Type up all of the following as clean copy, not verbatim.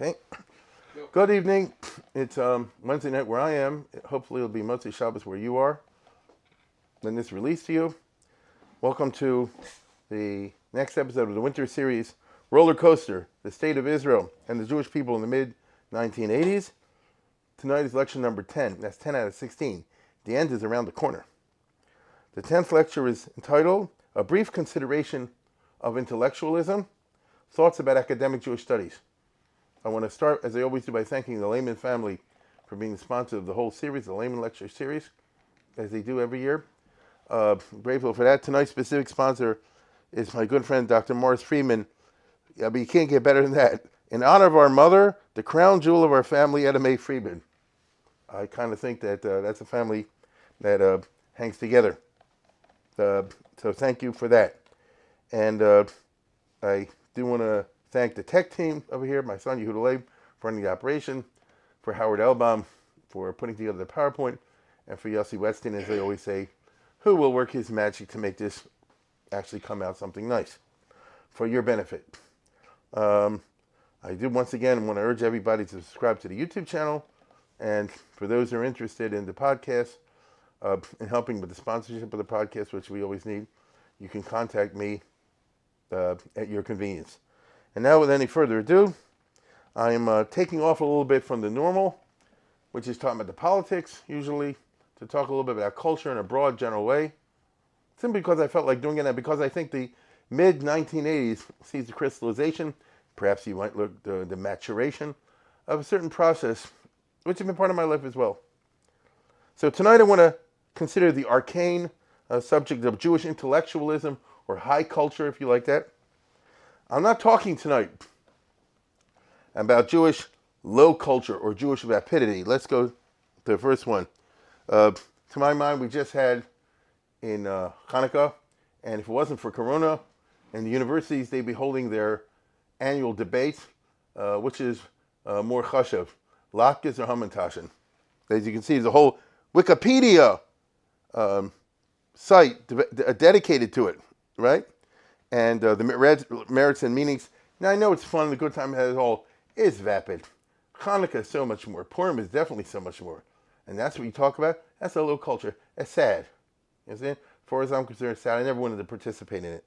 Okay. Good evening. It's Wednesday night where I am. Hopefully it'll be mostly Shabbos where you are. Then this released to you. Welcome to the next episode of the winter series, Roller Coaster, the State of Israel and the Jewish People in the mid-1980s. Tonight is lecture number 10. That's 10 out of 16. The end is around the corner. The 10th lecture is entitled, A Brief Consideration of Intellectualism, Thoughts about Academic Jewish Studies. I want to start, as I always do, by thanking the Lehman family for being the sponsor of the whole series, the Lehman Lecture Series, as they do every year. Grateful for that. Tonight's specific sponsor is my good friend, Dr. Morris Friedman. Yeah, but you can't get better than that. In honor of our mother, the crown jewel of our family, Etta Mae Friedman. I kind of think that that's a family that hangs together. So thank you for that. And I do want to thank the tech team over here, my son Yehuda Leib for running the operation, for Howard Elbaum for putting together the PowerPoint, and for Yossi Weston, as they always say, who will work his magic to make this actually come out something nice for your benefit. I do once again want to urge everybody to subscribe to the YouTube channel, and for those who are interested in the podcast, in helping with the sponsorship of the podcast, which we always need, you can contact me at your convenience. And now, with any further ado, I am taking off a little bit from the normal, which is talking about the politics, usually, to talk a little bit about culture in a broad, general way. Simply because I felt like doing it, and because I think the mid-1980s sees the crystallization, perhaps you might look the maturation, of a certain process, which has been part of my life as well. So tonight I want to consider the arcane subject of Jewish intellectualism, or high culture, if you like that. I'm not talking tonight about Jewish low culture or Jewish vapidity. Let's go to the first one. To my mind, we just had in Hanukkah, and if it wasn't for Corona, and the universities, they'd be holding their annual debate, which is more chashav, latkes or hamantashen. As you can see, there's a whole Wikipedia site dedicated to it, right? And the merits and meanings. Now, I know it's fun, the good time it all is vapid. Hanukkah is so much more. Purim is definitely so much more. And that's what you talk about. That's a low culture. It's sad. You see? As far as I'm concerned, it's sad. I never wanted to participate in it.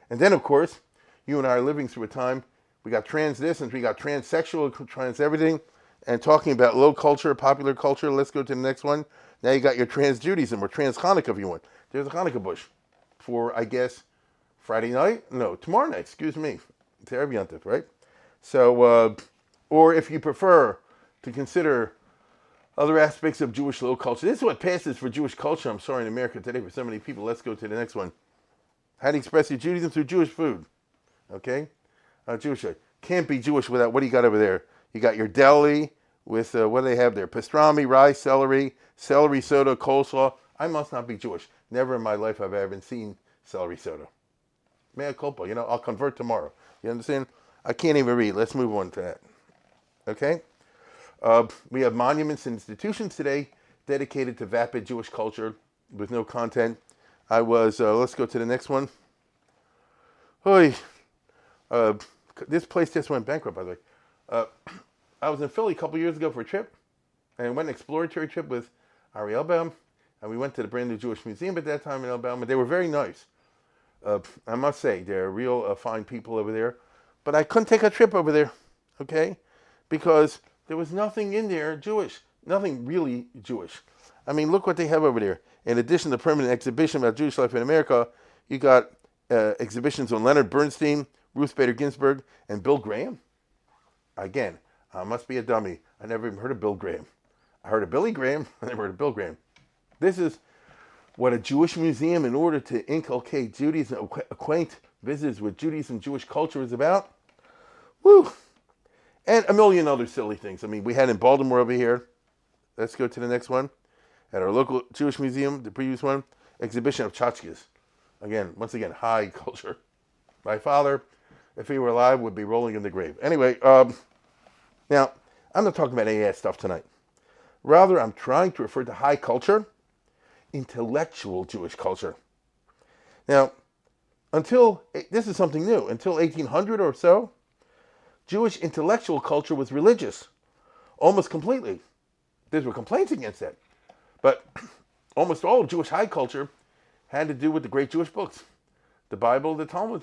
And then, of course, you and I are living through a time, we got trans this and we got transsexual, trans everything, and talking about low culture, popular culture. Let's go to the next one. Now you got your trans Judaism, or trans Hanukkah if you want. There's a Hanukkah bush for, I guess, Friday night? No, tomorrow night, excuse me. It's Erev Yontif, right? So, or if you prefer to consider other aspects of Jewish low culture. This is what passes for Jewish culture, I'm sorry, in America today for so many people. Let's go to the next one. How to express your Judaism through Jewish food. Okay? Jewish food. Can't be Jewish without, what do you got over there? You got your deli with, what do they have there? Pastrami, rice, celery soda, coleslaw. I must not be Jewish. Never in my life have I ever seen celery soda. Mea culpa, I'll convert tomorrow. You understand? I can't even read. Let's move on to that. Okay? We have monuments and institutions today dedicated to vapid Jewish culture with no content. I was, let's go to the next one. This place just went bankrupt, by the way. I was in Philly a couple years ago for a trip, and went an exploratory trip with Ariel Baum, and we went to the brand new Jewish Museum at that time in Alabama. They were very nice. I must say, they're real fine people over there. But I couldn't take a trip over there, okay? Because there was nothing in there Jewish. Nothing really Jewish. I mean, look what they have over there. In addition to the permanent exhibition about Jewish life in America, you got exhibitions on Leonard Bernstein, Ruth Bader Ginsburg, and Bill Graham. Again, I must be a dummy. I never even heard of Bill Graham. I heard of Billy Graham. I never heard of Bill Graham. This is what a Jewish museum, in order to inculcate Judaism, acquaint visitors with Judaism and Jewish culture, is about. Woo! And a million other silly things. I mean, we had in Baltimore over here. Let's go to the next one. At our local Jewish museum, the previous one, exhibition of tchotchkes. Once again, high culture. My father, if he were alive, would be rolling in the grave. Anyway, now, I'm not talking about any of that stuff tonight. Rather, I'm trying to refer to high culture, intellectual Jewish culture. Now, this is something new. Until 1800 or so, Jewish intellectual culture was religious, almost completely. There were complaints against that. But almost all of Jewish high culture had to do with the great Jewish books, the Bible, the Talmud,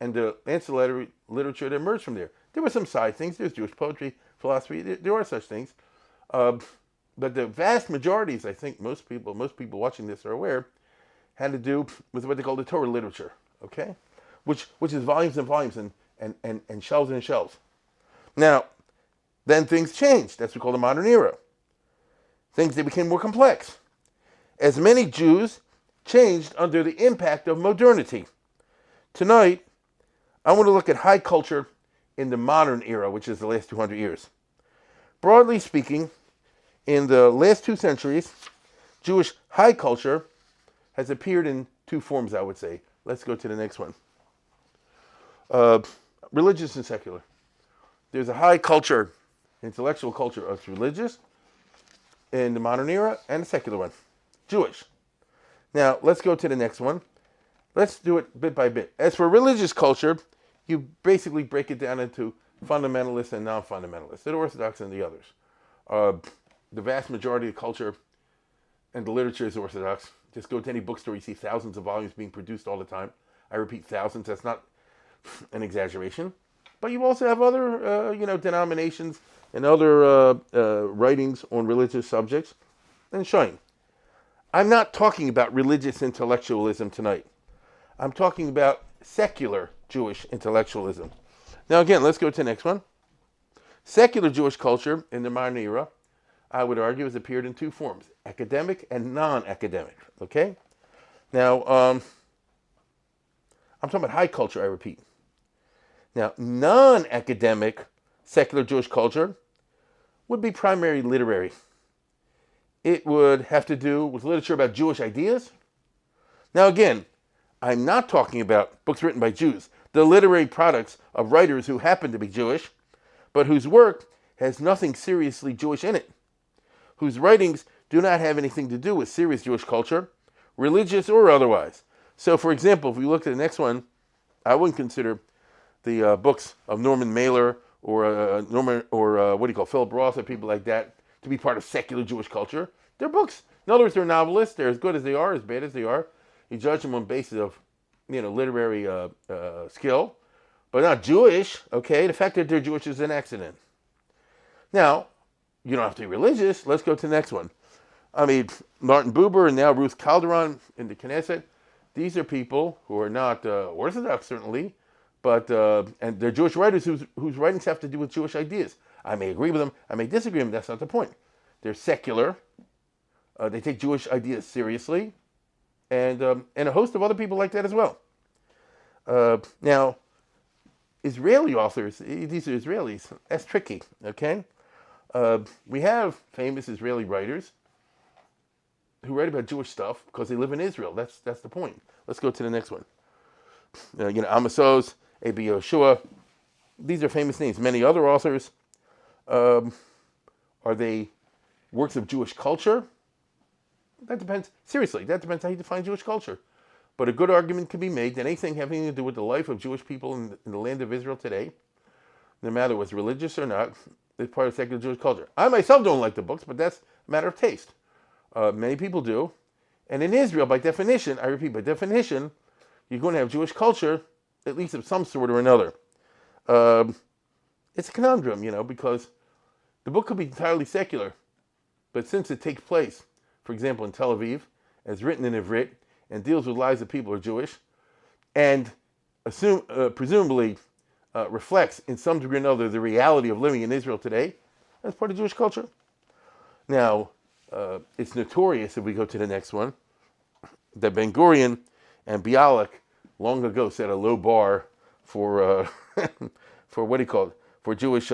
and the ancillary literature that emerged from there. There were some side things. There's Jewish poetry, philosophy. There are such things. But the vast majorities, I think most people watching this are aware, had to do with what they call the Torah literature, okay? Which is volumes and volumes and shelves and shelves. Now, then things changed. That's what we call the modern era. Things, they became more complex. As many Jews changed under the impact of modernity. Tonight, I want to look at high culture in the modern era, which is the last 200 years. Broadly speaking, in the last 2 centuries, Jewish high culture has appeared in 2 forms, I would say. Let's go to the next one. Religious and secular. There's a high culture, intellectual culture of religious in the modern era, and a secular one, Jewish. Now, let's go to the next one. Let's do it bit by bit. As for religious culture, you basically break it down into fundamentalists and non-fundamentalists, the Orthodox and the others. The vast majority of culture and the literature is Orthodox. Just go to any bookstore, you see thousands of volumes being produced all the time. I repeat, thousands. That's not an exaggeration. But you also have other, denominations and other writings on religious subjects. And showing. I'm not talking about religious intellectualism tonight. I'm talking about secular Jewish intellectualism. Now again, let's go to the next one. Secular Jewish culture in the modern era, I would argue, has appeared in 2 forms, academic and non-academic, okay? Now, I'm talking about high culture, I repeat. Now, non-academic secular Jewish culture would be primarily literary. It would have to do with literature about Jewish ideas. Now again, I'm not talking about books written by Jews, the literary products of writers who happen to be Jewish, but whose work has nothing seriously Jewish in it, whose writings do not have anything to do with serious Jewish culture, religious or otherwise. So, for example, if we look at the next one, I wouldn't consider the books of Norman Mailer or Philip Roth or people like that to be part of secular Jewish culture. They're books. In other words, they're novelists. They're as good as they are, as bad as they are. You judge them on the basis of, literary skill, but not Jewish. Okay, the fact that they're Jewish is an accident. Now, you don't have to be religious. Let's go to the next one. Martin Buber and now Ruth Calderon in the Knesset. These are people who are not Orthodox, certainly, but and they're Jewish writers whose writings have to do with Jewish ideas. I may agree with them. I may disagree with them. That's not the point. They're secular. They take Jewish ideas seriously, and a host of other people like that as well. Now, Israeli authors, these are Israelis. That's tricky, okay? We have famous Israeli writers who write about Jewish stuff because they live in Israel. That's the point. Let's go to the next one. Amos Oz, Abi Yehoshua. These are famous names. Many other authors. Are they works of Jewish culture? That depends. Seriously, that depends how you define Jewish culture. But a good argument can be made that anything having to do with the life of Jewish people in the land of Israel today, no matter what's religious or not, is part of secular Jewish culture. I myself don't like the books, but that's a matter of taste. Many people do. And in Israel, by definition, I repeat, by definition, you're going to have Jewish culture, at least of some sort or another. It's a conundrum, because the book could be entirely secular, but since it takes place, for example, in Tel Aviv, as written in Ivrit, and deals with lives of people who are Jewish, and presumably reflects in some degree or another the reality of living in Israel today, that's part of Jewish culture. Now, it's notorious, if we go to the next one, that Ben Gurion and Bialik long ago set a low bar for for Jewish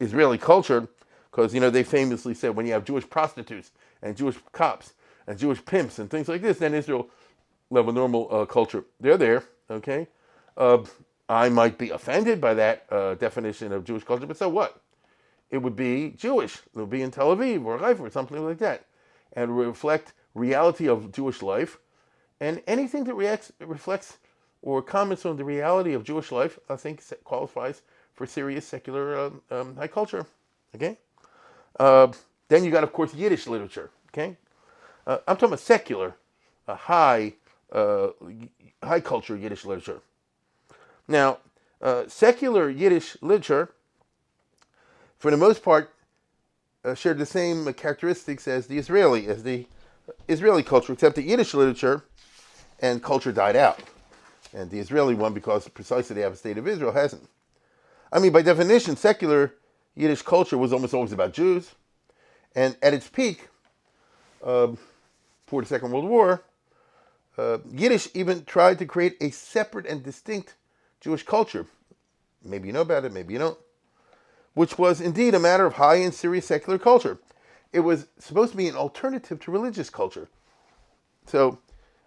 Israeli culture, because they famously said when you have Jewish prostitutes and Jewish cops and Jewish pimps and things like this, then Israel will have a normal culture. They're there, okay? I might be offended by that definition of Jewish culture, but so what? It would be Jewish. It would be in Tel Aviv or Haifa or something like that, and reflect reality of Jewish life, and anything that reflects or comments on the reality of Jewish life, I think qualifies for serious secular high culture. Okay. Then you got, of course, Yiddish literature. Okay. I'm talking about secular, high culture Yiddish literature. Now, secular Yiddish literature, for the most part, shared the same characteristics as the Israeli culture, except that Yiddish literature and culture died out. And the Israeli one, because precisely they have a state of Israel, hasn't. I mean, by definition, secular Yiddish culture was almost always about Jews. And at its peak, for the Second World War, Yiddish even tried to create a separate and distinct Jewish culture. Maybe you know about it, maybe you don't. Which was indeed a matter of high and serious secular culture. It was supposed to be an alternative to religious culture. So,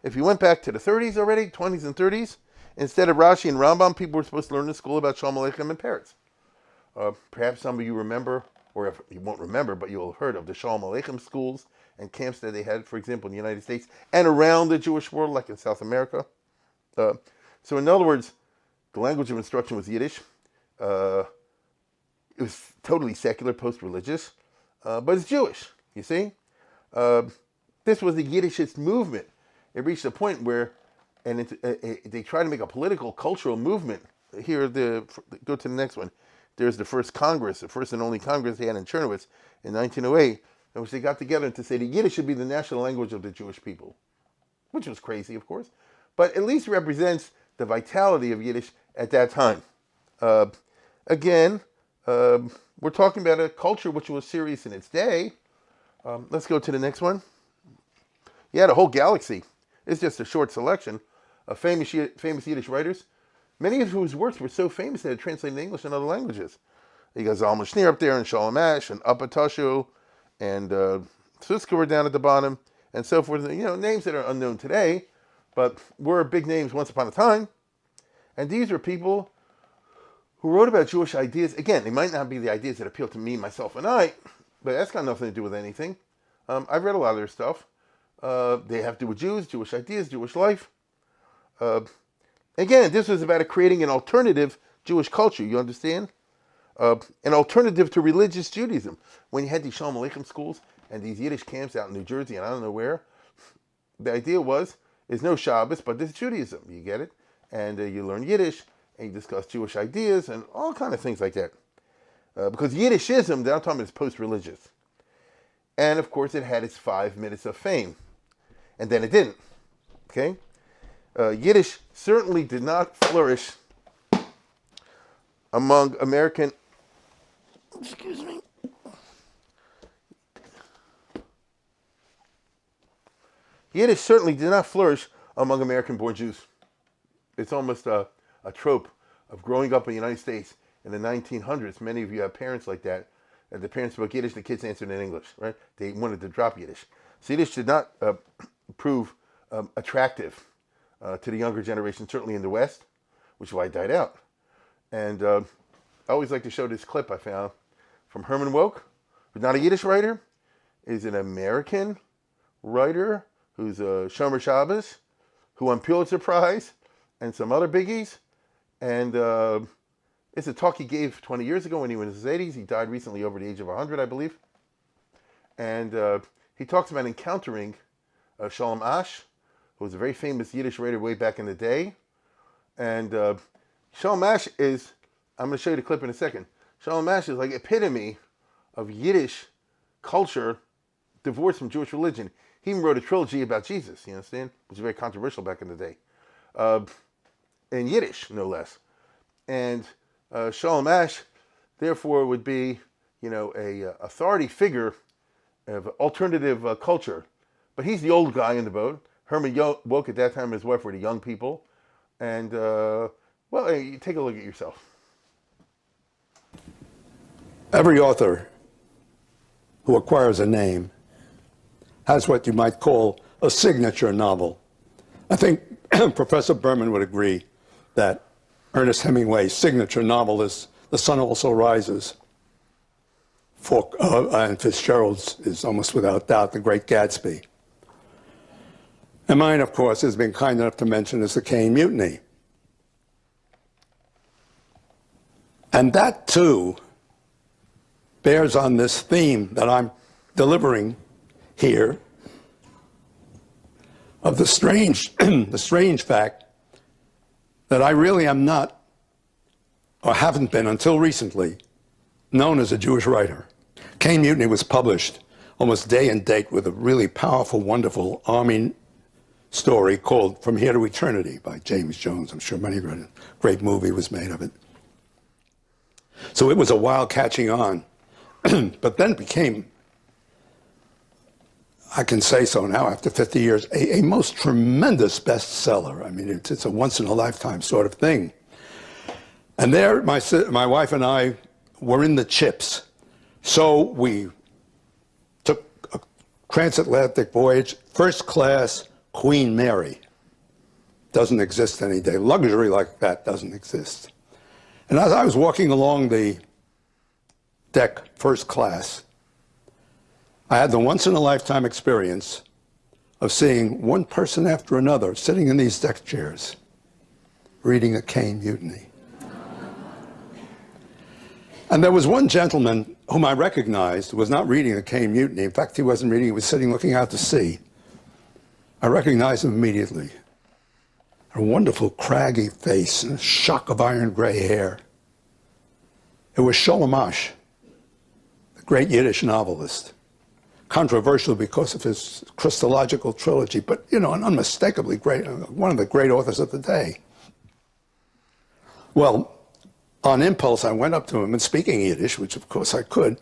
if you went back to the 30s already, 20s and 30s, instead of Rashi and Rambam, people were supposed to learn in school about Shalom Aleichem and Peretz. Perhaps some of you remember, or if you won't remember, but you'll have heard of the Shalom Aleichem schools and camps that they had, for example, in the United States and around the Jewish world, like in South America. So in other words, the language of instruction was Yiddish. It was totally secular, post-religious, but it's Jewish, you see? This was the Yiddishist movement. It reached a point where they tried to make a political, cultural movement. Here, go to the next one. There's the first Congress, the first and only Congress they had in Chernowitz in 1908, in which they got together to say that Yiddish should be the national language of the Jewish people, which was crazy, of course, but at least represents the vitality of Yiddish at that time. Again, we're talking about a culture which was serious in its day. Let's go to the next one. Yeah, the whole galaxy. It's just a short selection of famous Yiddish writers, many of whose works were so famous that it translated in English and other languages. You got Zalman Schneer up there, and Shalom Ash, and Apatoshu, and Sutzkever down at the bottom, and so forth. You know, names that are unknown today, but were big names once upon a time. And these were people who wrote about Jewish ideas. Again, they might not be the ideas that appeal to me, myself, and I, but that's got nothing to do with anything. I've read a lot of their stuff. They have to do with Jews, Jewish ideas, Jewish life. Again, this was about creating an alternative Jewish culture, you understand? An alternative to religious Judaism. When you had these Shalom Aleichem schools and these Yiddish camps out in New Jersey and I don't know where, the idea was, there's no Shabbos, but there's Judaism, you get it? And you learn Yiddish, and you discuss Jewish ideas, and all kind of things like that. Because Yiddishism, that I'm talking about, is post-religious. And, of course, it had its 5 minutes of fame. And then it didn't. Okay? Yiddish certainly did not flourish among American... Excuse me. Yiddish certainly did not flourish among American-born Jews. It's almost a trope of growing up in the United States in the 1900s. Many of you have parents like that. And the parents spoke Yiddish, the kids answered in English, right? They wanted to drop Yiddish. So Yiddish did not prove attractive to the younger generation, certainly in the West, which is why it died out. And I always like to show this clip I found from Herman Wouk, who's not a Yiddish writer, is an American writer who's a Shomer Shabbos, who won Pulitzer Prize, and some other biggies. And it's a talk he gave 20 years ago when he was in his 80s. He died recently over the age of 100, I believe. And he talks about encountering Shalom Ash, who was a very famous Yiddish writer way back in the day. And Shalom Ash is, I'm going to show you the clip in a second. Shalom Ash is like epitome of Yiddish culture divorced from Jewish religion. He even wrote a trilogy about Jesus, you understand? Which was very controversial back in the day. In Yiddish, no less. And Shalom Ash, therefore, would be, a authority figure of alternative culture. But he's the old guy in the boat. Herman Wouk at that time and his wife were the young people. And, you take a look at yourself. Every author who acquires a name has what you might call a signature novel. I think Professor Berman would agree that Ernest Hemingway's signature novel is The Sun Also Rises. And Fitzgerald's is almost without doubt The Great Gatsby. And mine, of course, has been kind enough to mention is The Caine Mutiny. And that, too, bears on this theme that I'm delivering here of the strange, the strange fact that I really am not, or haven't been until recently, known as a Jewish writer. Cain Mutiny was published almost day and date with a really powerful, wonderful Army story called From Here to Eternity by James Jones. I'm sure many read it. A great movie was made of it. So it was a while catching on, but then it became, I can say so now after 50 years, a most tremendous bestseller. I mean, it's a once-in-a-lifetime sort of thing. And there, my wife and I were in the chips. So we took a transatlantic voyage, first class, Queen Mary. Doesn't exist any day. Luxury like that doesn't exist. And as I was walking along the deck, first class, I had the once-in-a-lifetime experience of seeing one person after another sitting in these deck chairs, reading a Cain Mutiny. And there was one gentleman whom I recognized was not reading the Cain Mutiny. In fact, he wasn't reading, he was sitting looking out to sea. I recognized him immediately. A wonderful craggy face and a shock of iron gray hair. It was Sholem Asch, the great Yiddish novelist. Controversial because of his Christological trilogy, but, you know, an unmistakably great, one of the great authors of the day. Well, on impulse, I went up to him and speaking Yiddish, which of course I could,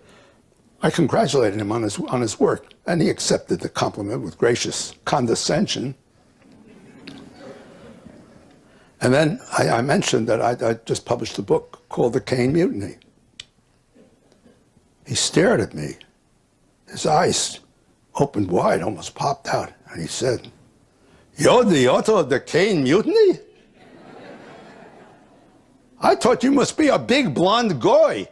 I congratulated him on his work, and he accepted the compliment with gracious condescension. And then I mentioned that I just published a book called The Cain Mutiny. He stared at me. His eyes opened wide, almost popped out, and he said, "You're the author of The Cain Mutiny? I thought you must be a big blonde goy."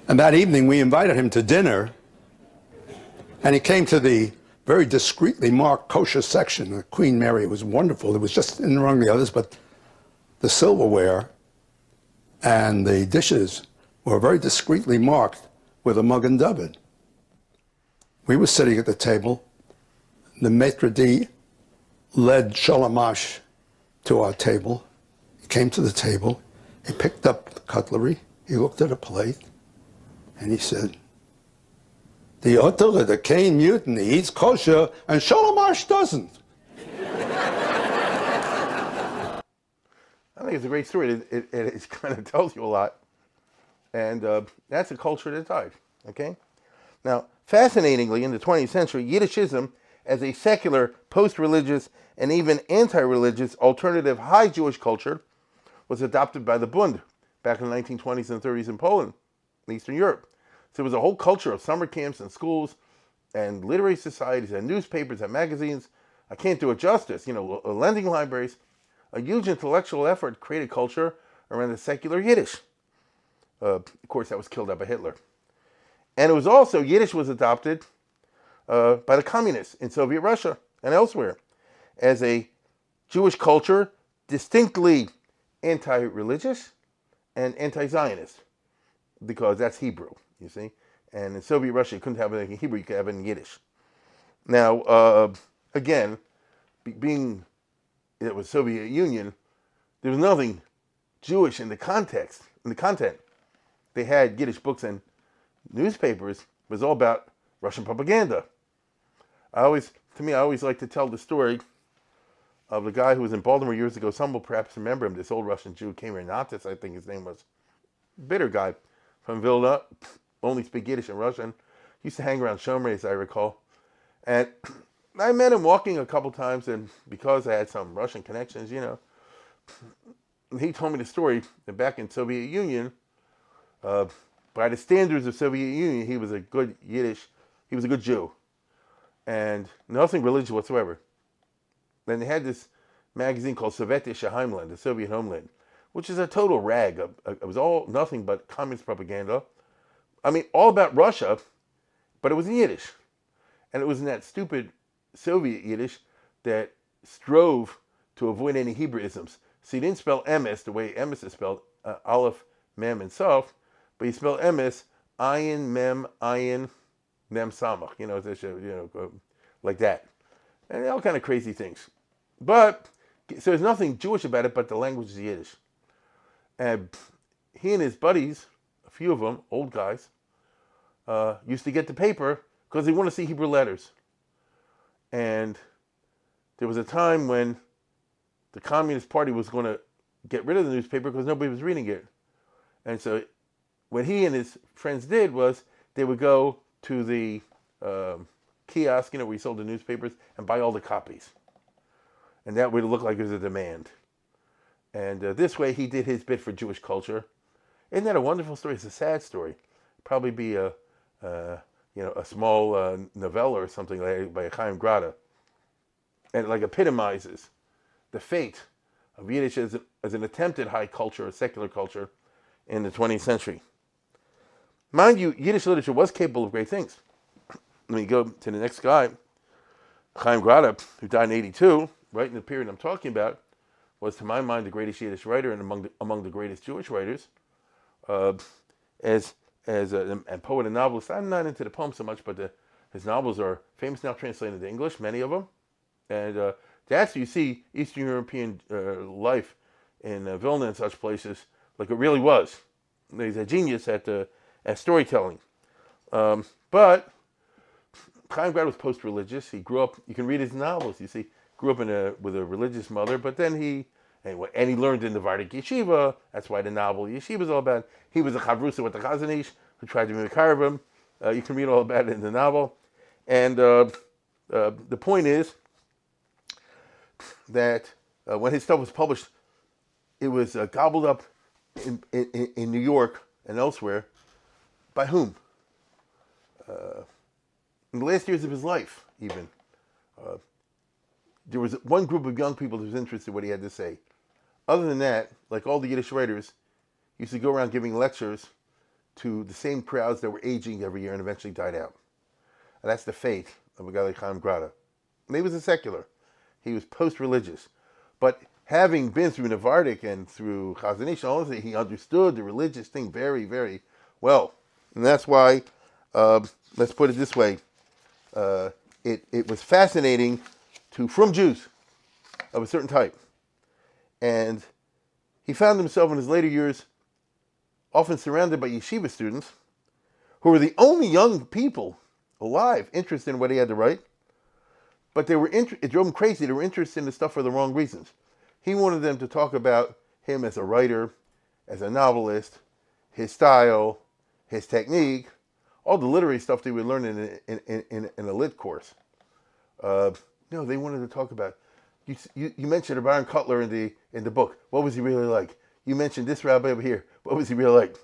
And that evening we invited him to dinner, and he came to the very discreetly marked kosher section. The Queen Mary was wonderful. It was just in among the others, but the silverware and the dishes were very discreetly marked with a Magen David. We were sitting at the table. The maitre d' led Sholem Asch to our table. He came to the table. He picked up the cutlery. He looked at a plate, and he said, "The author of the Cain Mutiny eats kosher, and Sholem Asch doesn't." I think it's a great story. It kind of tells you a lot. And that's a culture that died, okay? Now, fascinatingly, in the 20th century, Yiddishism as a secular, post-religious, and even anti-religious alternative high Jewish culture was adopted by the Bund back in the 1920s and 30s in Poland, in Eastern Europe. So there was a whole culture of summer camps and schools and literary societies and newspapers and magazines. I can't do it justice. You know, lending libraries, a huge intellectual effort to create a culture around the secular Yiddish. Of course, that was killed out by Hitler. And it was also, Yiddish was adopted by the communists in Soviet Russia and elsewhere as a Jewish culture distinctly anti-religious and anti-Zionist, because that's Hebrew, you see. And in Soviet Russia, you couldn't have it in Hebrew, you could have it in Yiddish. Now, again, being it was Soviet Union, there was nothing Jewish in the context, in the content. They had Yiddish books and newspapers. It was all about Russian propaganda. I always like to tell the story of the guy who was in Baltimore years ago. Some will perhaps remember him, this old Russian Jew came here, Natas, I think his name was. Bitter guy from Vilna, only speak Yiddish and Russian. Used to hang around Shomrei, as I recall. And I met him walking a couple times, and because I had some Russian connections, you know, he told me the story that back in Soviet Union, by the standards of Soviet Union, he was a good Yiddish, he was a good Jew, and nothing religious whatsoever. Then they had this magazine called Sovietische Heimland, the Soviet Homeland, which is a total rag. It was all nothing but communist propaganda. I mean, all about Russia, but it was in Yiddish. And it was in that stupid Soviet Yiddish that strove to avoid any Hebrewisms. So he didn't spell emes the way emes is spelled, aleph, mem, and sof, but he spelled emes, ayin, mem, samach. Like that. And all kind of crazy things. But, so there's nothing Jewish about it, but the language is Yiddish. And he and his buddies, a few of them, old guys, used to get the paper because they want to see Hebrew letters. And there was a time when the Communist Party was going to get rid of the newspaper because nobody was reading it. And so what he and his friends did was they would go to the kiosk, where he sold the newspapers, and buy all the copies. And that would look like there was a demand. And this way he did his bit for Jewish culture. Isn't that a wonderful story? It's a sad story. Probably be a small novella or something like by Chaim Grata. And it like epitomizes the fate of Yiddish as an attempted high culture, a secular culture, in the 20th century. Mind you, Yiddish literature was capable of great things. Let me go to the next guy. Chaim Grata, who died in 1982, right in the period I'm talking about, was to my mind the greatest Yiddish writer and among the greatest Jewish writers. As a poet and novelist, I'm not into the poems so much, but his novels are famous now, translated into English, many of them. And that's, you see, Eastern European life in Vilna and such places like it really was. He's a genius at storytelling. But Chaim Grata was post-religious. He grew up, you can read his novels, you see, grew up with a religious mother, but then he learned in the Vardik Yeshiva. That's why the novel Yeshiva is all about. He was a chavrusa with the Chazon Ish who tried to be Mekarev him. You can read all about it in the novel. And the point is that when his stuff was published, it was gobbled up in New York and elsewhere. By whom? In the last years of his life, even. There was one group of young people that was interested in what he had to say. Other than that, like all the Yiddish writers, he used to go around giving lectures to the same crowds that were aging every year and eventually died out. And that's the fate of a guy like Chaim Grata. And he was a secular. He was post-religious. But having been through Navardik and through Chazon Ish, he understood the religious thing very, very well. And that's why, let's put it this way, it was fascinating from Jews of a certain type. And he found himself in his later years often surrounded by yeshiva students who were the only young people alive interested in what he had to write. But it drove him crazy. They were interested in the stuff for the wrong reasons. He wanted them to talk about him as a writer, as a novelist, his style, his technique, all the literary stuff they would learn in a lit course. They wanted to talk about. You mentioned Baron Cutler in the book. What was he really like? You mentioned this rabbi over here. What was he really like?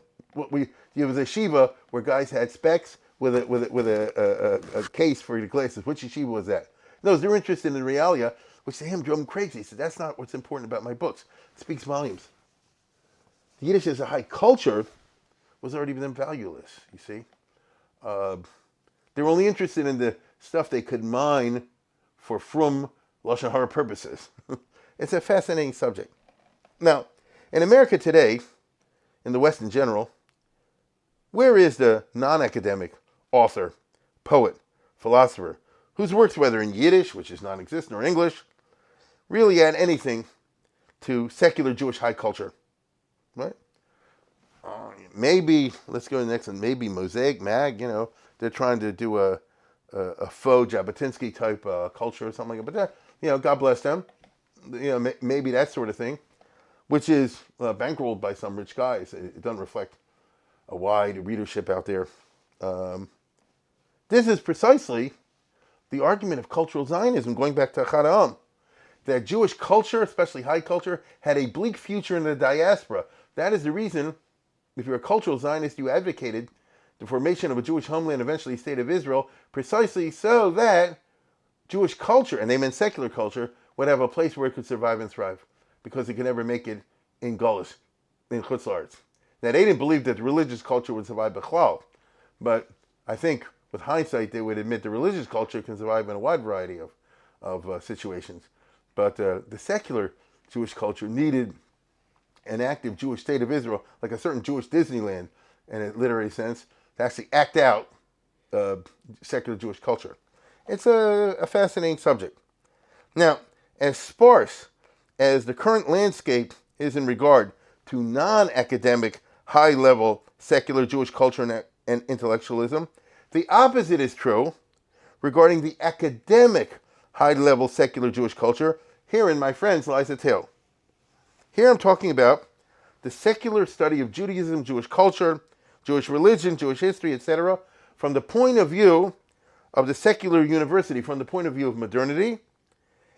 There was a yeshiva where guys had specs with a case for the glasses. Which yeshiva was that? No, they're interested in realia, which to him drove him crazy. He said, that's not what's important about my books. It speaks volumes. The Yiddish as a high culture was already then valueless, you see. They were only interested in the stuff they could mine for frum Lashon Hara purposes. It's a fascinating subject. Now, in America today, in the West in general, where is the non-academic author, poet, philosopher, whose works, whether in Yiddish, which is non-existent, or English, really add anything to secular Jewish high culture? Right? Maybe, let's go to the next one, maybe Mosaic, Mag, they're trying to do a faux Jabotinsky type culture or something like that. But God bless them. Maybe that sort of thing, which is bankrolled by some rich guys. It doesn't reflect a wide readership out there. This is precisely the argument of cultural Zionism, going back to Echad Ha'am, that Jewish culture, especially high culture, had a bleak future in the diaspora. That is the reason, if you're a cultural Zionist, you advocated the formation of a Jewish homeland, eventually state of Israel, precisely so that Jewish culture, and they meant secular culture, would have a place where it could survive and thrive, because it could never make it in Gullus, in Chutz La'aretz. Now, they didn't believe that the religious culture would survive Bechlal, but I think with hindsight, they would admit the religious culture can survive in a wide variety of situations. But the secular Jewish culture needed an active Jewish state of Israel, like a certain Jewish Disneyland, in a literary sense, to actually act out secular Jewish culture. It's a fascinating subject. Now, as sparse as the current landscape is in regard to non-academic, high-level secular Jewish culture and intellectualism, the opposite is true regarding the academic, high-level secular Jewish culture. Herein, my friends, lies a tale. Here I'm talking about the secular study of Judaism, Jewish culture, Jewish religion, Jewish history, etc., from the point of view of the secular university, from the point of view of modernity,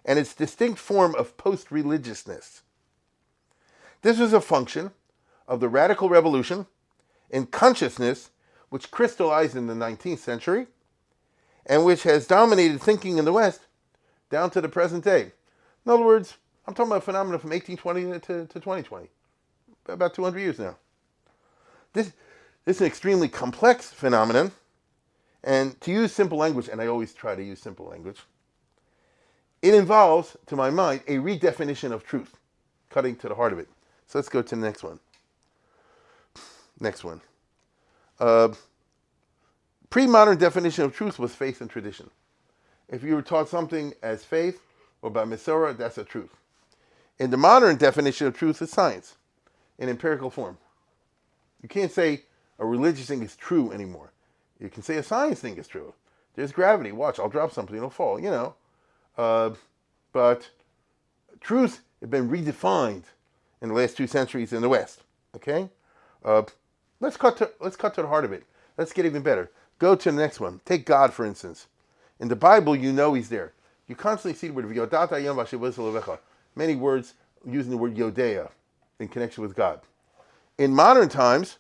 and its distinct form of post-religiousness. This was a function of the radical revolution in consciousness which crystallized in the 19th century and which has dominated thinking in the West down to the present day. In other words, I'm talking about a phenomenon from 1820 to 2020, about 200 years now. This is an extremely complex phenomenon, and to use simple language, and I always try to use simple language, it involves, to my mind, a redefinition of truth, cutting to the heart of it. So let's go to the next one. Next one. Pre-modern definition of truth was faith and tradition. If you were taught something as faith or by Masorah, that's a truth. In the modern definition of truth is science, in empirical form. You can't say a religious thing is true anymore. You can say a science thing is true. There's gravity. Watch, I'll drop something, it'll fall, you know. But truth has been redefined in the last 2 centuries in the West. Okay? Let's cut to the heart of it. Let's get even better. Go to the next one. Take God, for instance. In the Bible, you know He's there. You constantly see the word V'yodata Yom V'asher Levecha. Many words using the word Yodea in connection with God. In modern times,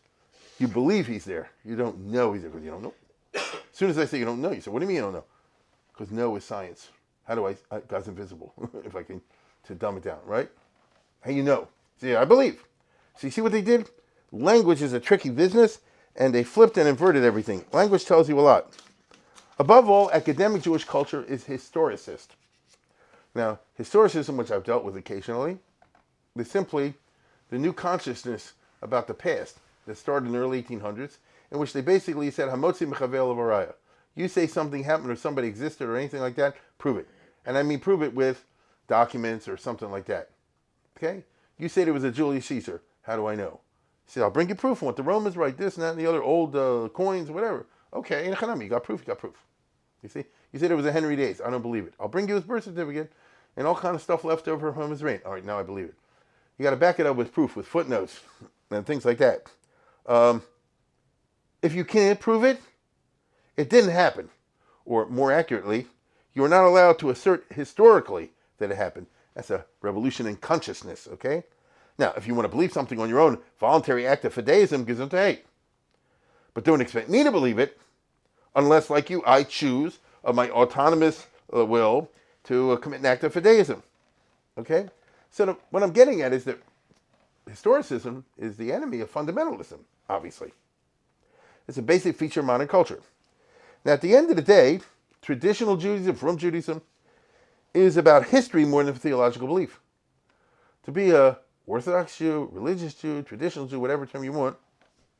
you believe He's there. You don't know He's there because you don't know. As soon as I say you don't know, you say, what do you mean you don't know? Because know is science. How do God's invisible, if I can, to dumb it down, right? How you know? See, I believe. So you see what they did? Language is a tricky business, and they flipped and inverted everything. Language tells you a lot. Above all, academic Jewish culture is historicist. Now, historicism, which I've dealt with occasionally, is simply the new consciousness about the past that started in the early 1800s, in which they basically said, Hamotzi mechavel avaraya. You say something happened or somebody existed or anything like that, prove it. And I mean prove it with documents or something like that. Okay? You say there was a Julius Caesar. How do I know? You say, I'll bring you proof on what the Romans write, this and that and the other old coins, whatever. Okay, you got proof, you got proof. You see? You say there was a Henry VIII. I don't believe it. I'll bring you his birth certificate and all kind of stuff left over from his reign. All right, now I believe it. You got to back it up with proof, with footnotes and things like that. If you can't prove it, it didn't happen. Or more accurately, you're not allowed to assert historically that it happened. That's a revolution in consciousness, okay? Now, if you want to believe something on your own, voluntary act of fideism gives them to hate. But don't expect me to believe it, unless, like you, I choose of my autonomous will to commit an act of fideism, okay? So what I'm getting at is that historicism is the enemy of fundamentalism, obviously. It's a basic feature of modern culture. Now, at the end of the day, traditional Judaism, from Judaism, is about history more than theological belief. To be a Orthodox Jew, religious Jew, traditional Jew, whatever term you want,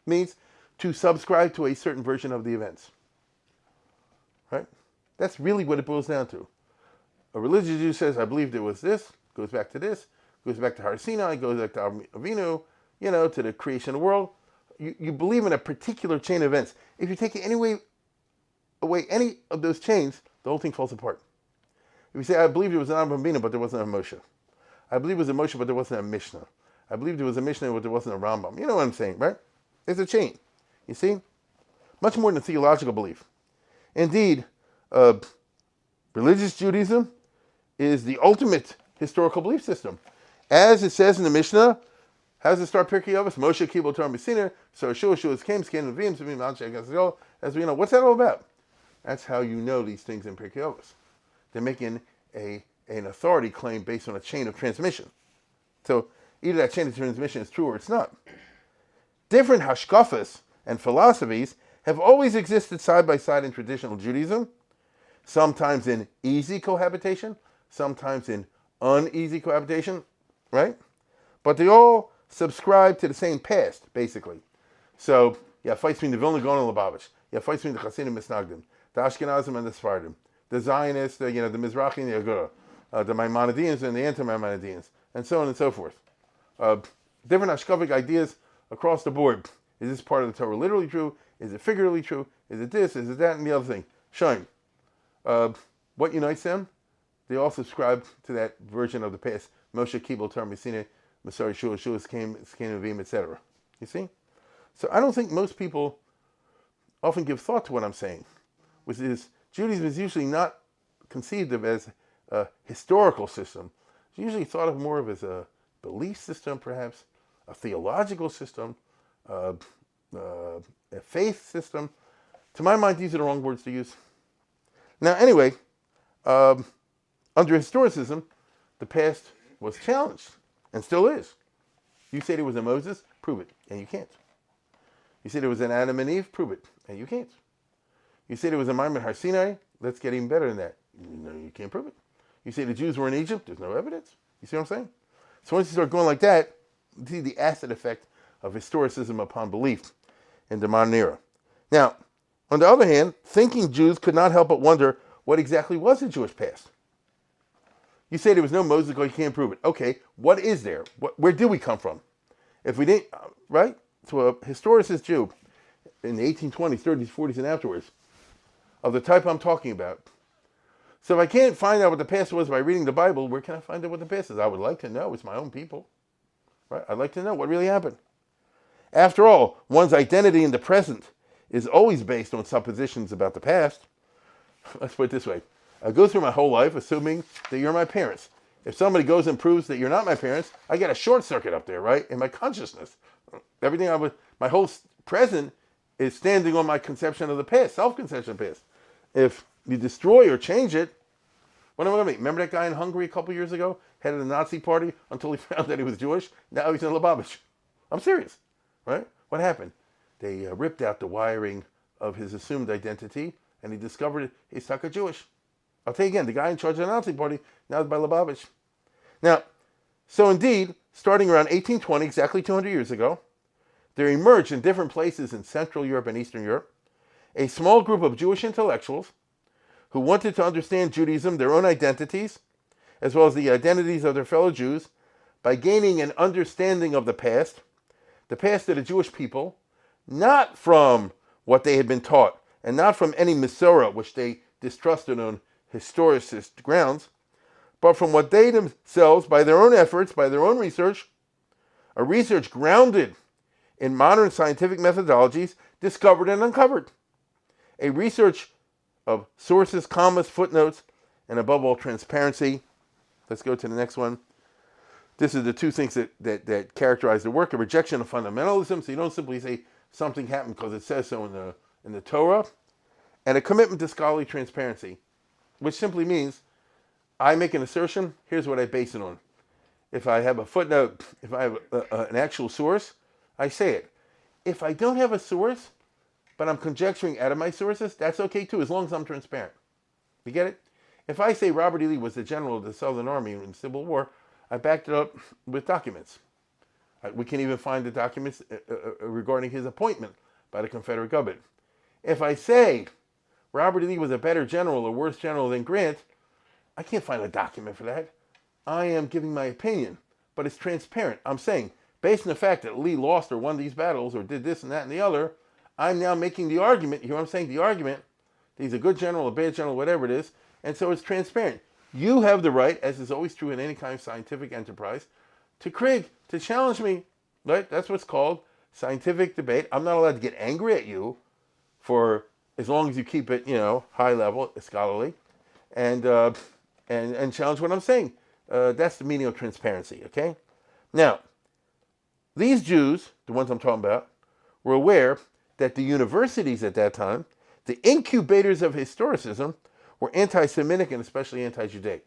means to subscribe to a certain version of the events. Right? That's really what it boils down to. A religious Jew says, I believe there was this, goes back to this, goes back to Har Sinai, goes back to Avinu, to the creation of the world. You believe in a particular chain of events. If you take it away any of those chains, the whole thing falls apart. If you say, I believe there was an Avraham Avinu, but there wasn't a Moshe. I believe it was a Moshe, but there wasn't a Mishnah. I believe there was a Mishnah, but there wasn't a Rambam. You know what I'm saying, right? It's a chain. You see? Much more than theological belief. Indeed, religious Judaism is the ultimate historical belief system. As it says in the Mishnah, how does it start Pirkei Avos? Moshe Kibul Torah Messina, so Shua's came, Skin and Vim, Sabim, Al as we know. What's that all about? That's how you know these things in Pirkei Avos. They're making an authority claim based on a chain of transmission. So either that chain of transmission is true or it's not. Different hashkafas and philosophies have always existed side by side in traditional Judaism. sometimes in easy cohabitation, sometimes in uneasy cohabitation, right? But they all subscribe to the same past, basically. So, yeah, fights between the Vilna Gaon and Lubavitch. Yeah, fights between the Hasidim and Misnagdim, the Ashkenazim and the Sephardim, the Zionists, the Mizrahi and the Agura, the Maimonideans and the anti-Maimonideans, and so on and so forth. Different Ashkavic ideas across the board. Is this part of the Torah literally true? Is it figuratively true? Is it this? Is it that? And the other thing. Shine. What unites them? They all subscribe to that version of the past. Moshe Kibbutz, Torah Messina, Masari Shua, Shuas came Avim, etc. You see? So I don't think most people often give thought to what I'm saying, which is Judaism is usually not conceived of as a historical system. It's usually thought of more of as a belief system, perhaps, a theological system, a faith system. To my mind, these are the wrong words to use. Now, anyway, under historicism, the past was challenged, and still is. You say there was a Moses, prove it, and you can't. You say there was an Adam and Eve, prove it, and you can't. You say there was a Maimon Har Sinai, let's get even better than that. No, you can't prove it. You say the Jews were in Egypt, there's no evidence. You see what I'm saying? So once you start going like that, you see the acid effect of historicism upon belief in the modern era. Now, on the other hand, thinking Jews could not help but wonder what exactly was the Jewish past. You say there was no Moses, you can't prove it. Okay, what is there? Where did we come from? If we didn't, right? So a historicist Jew in the 1820s, 30s, 40s, and afterwards, of the type I'm talking about. So if I can't find out what the past was by reading the Bible, where can I find out what the past is? I would like to know. It's my own people. Right? I'd like to know what really happened. After all, one's identity in the present is always based on suppositions about the past. Let's put it this way. I go through my whole life assuming that you're my parents. If somebody goes and proves that you're not my parents, I get a short circuit up there, right? In my consciousness. Everything my whole present is standing on my conception of the past, self-conception of the past. If you destroy or change it, what am I going to be? Remember that guy in Hungary a couple years ago? Head of the Nazi party until he found that he was Jewish? Now he's in Lubavitch. I'm serious, right? What happened? They ripped out the wiring of his assumed identity, and he discovered he's Taka Jewish. I'll tell you again, the guy in charge of the Nazi party now is by Lubavitch. Now, so indeed, starting around 1820, exactly 200 years ago, there emerged in different places in Central Europe and Eastern Europe a small group of Jewish intellectuals who wanted to understand Judaism, their own identities, as well as the identities of their fellow Jews, by gaining an understanding of the past of the Jewish people, not from what they had been taught, and not from any Masorah, which they distrusted on historicist grounds, but from what they themselves, by their own efforts, by their own research, a research grounded in modern scientific methodologies, discovered and uncovered. A research of sources, commas, footnotes, and above all, transparency. Let's go to the next one. This is the two things that characterize the work: a rejection of fundamentalism, so you don't simply say something happened because it says so in the Torah, and a commitment to scholarly transparency, which simply means I make an assertion, here's what I base it on. If I have a footnote, if I have an actual source, I say it. If I don't have a source, but I'm conjecturing out of my sources, that's okay too, as long as I'm transparent. You get it? If I say Robert E. Lee was the general of the Southern Army in the Civil War, I backed it up with documents. We can even find the documents regarding his appointment by the Confederate government. If I say Robert E. Lee was a better general or worse general than Grant, I can't find a document for that. I am giving my opinion, but it's transparent. I'm saying, based on the fact that Lee lost or won these battles or did this and that and the other, I'm now making the argument. You hear what I'm saying? The argument that he's a good general, a bad general, whatever it is, and so it's transparent. You have the right, as is always true in any kind of scientific enterprise, to challenge me, right? That's what's called scientific debate. I'm not allowed to get angry at you for as long as you keep it, high level, scholarly, and challenge what I'm saying. That's the meaning of transparency, okay? Now, these Jews, the ones I'm talking about, were aware that the universities at that time, the incubators of historicism, were anti-Semitic and especially anti-Judaic.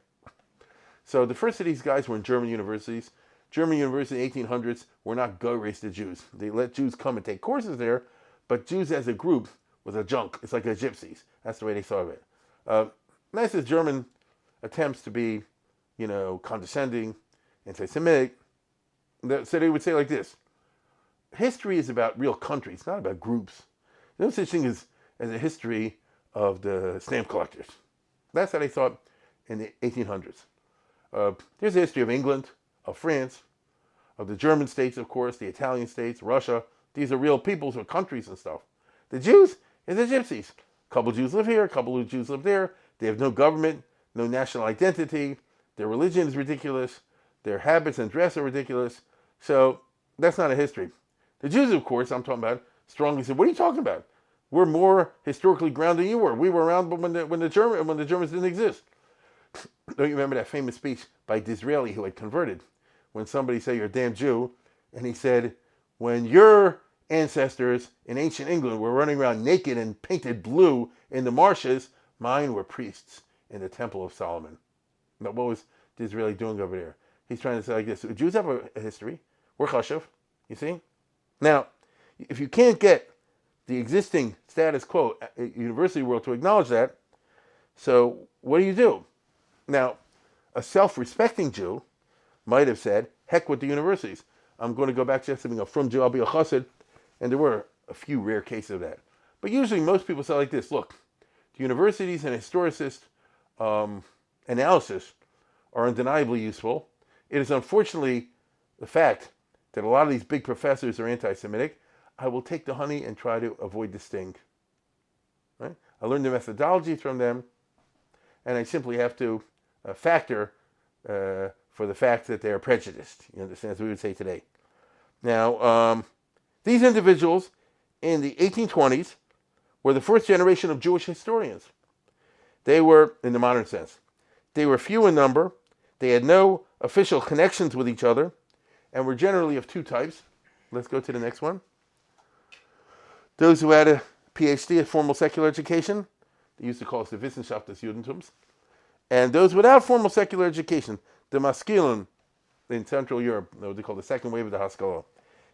So the first of these guys were in German universities. German universities in the 1800s were not go-race to Jews. They let Jews come and take courses there, but Jews as a group was a junk. It's like the gypsies. That's the way they thought of it. And that's his German attempts to be, condescending, anti-Semitic. So they would say like this: history is about real countries, not about groups. There's no such thing as a history of the stamp collectors. That's how they thought in the 1800s. There's a history of England, of France, of the German states, of course, the Italian states, Russia. These are real peoples or countries and stuff. The Jews are the gypsies. A couple Jews live here, a couple of Jews live there. They have no government, no national identity. Their religion is ridiculous. Their habits and dress are ridiculous. So that's not a history. The Jews, of course, I'm talking about, strongly said, what are you talking about? We're more historically grounded than you were. We were around when the Germans didn't exist. Don't you remember that famous speech by Disraeli, who had converted? When somebody said, you're a damn Jew, and he said, when your ancestors in ancient England were running around naked and painted blue in the marshes, mine were priests in the Temple of Solomon. Now, what was Disraeli doing over there? He's trying to say like this: Jews have a history. We're chashuv, you see? Now, if you can't get the existing status quo university world to acknowledge that, so what do? Now, a self-respecting Jew might have said, heck with the universities. I'm going to go back to just being a frum Jew, I'll be a chassid. And there were a few rare cases of that. But usually most people say like this: look, the universities and historicist analysis are undeniably useful. It is unfortunately the fact that a lot of these big professors are anti-Semitic. I will take the honey and try to avoid the sting. Right? I learned the methodology from them, and I simply have to factor for the fact that they are prejudiced. You understand, as we would say today. Now, these individuals in the 1820s were the first generation of Jewish historians. They were, in the modern sense, they were few in number. They had no official connections with each other, and were generally of two types. Let's go to the next one. Those who had a PhD, a formal secular education, they used to call us the Wissenschaft des Judentums, and those without formal secular education, the Maskilim in Central Europe, what they call the second wave of the Haskalah.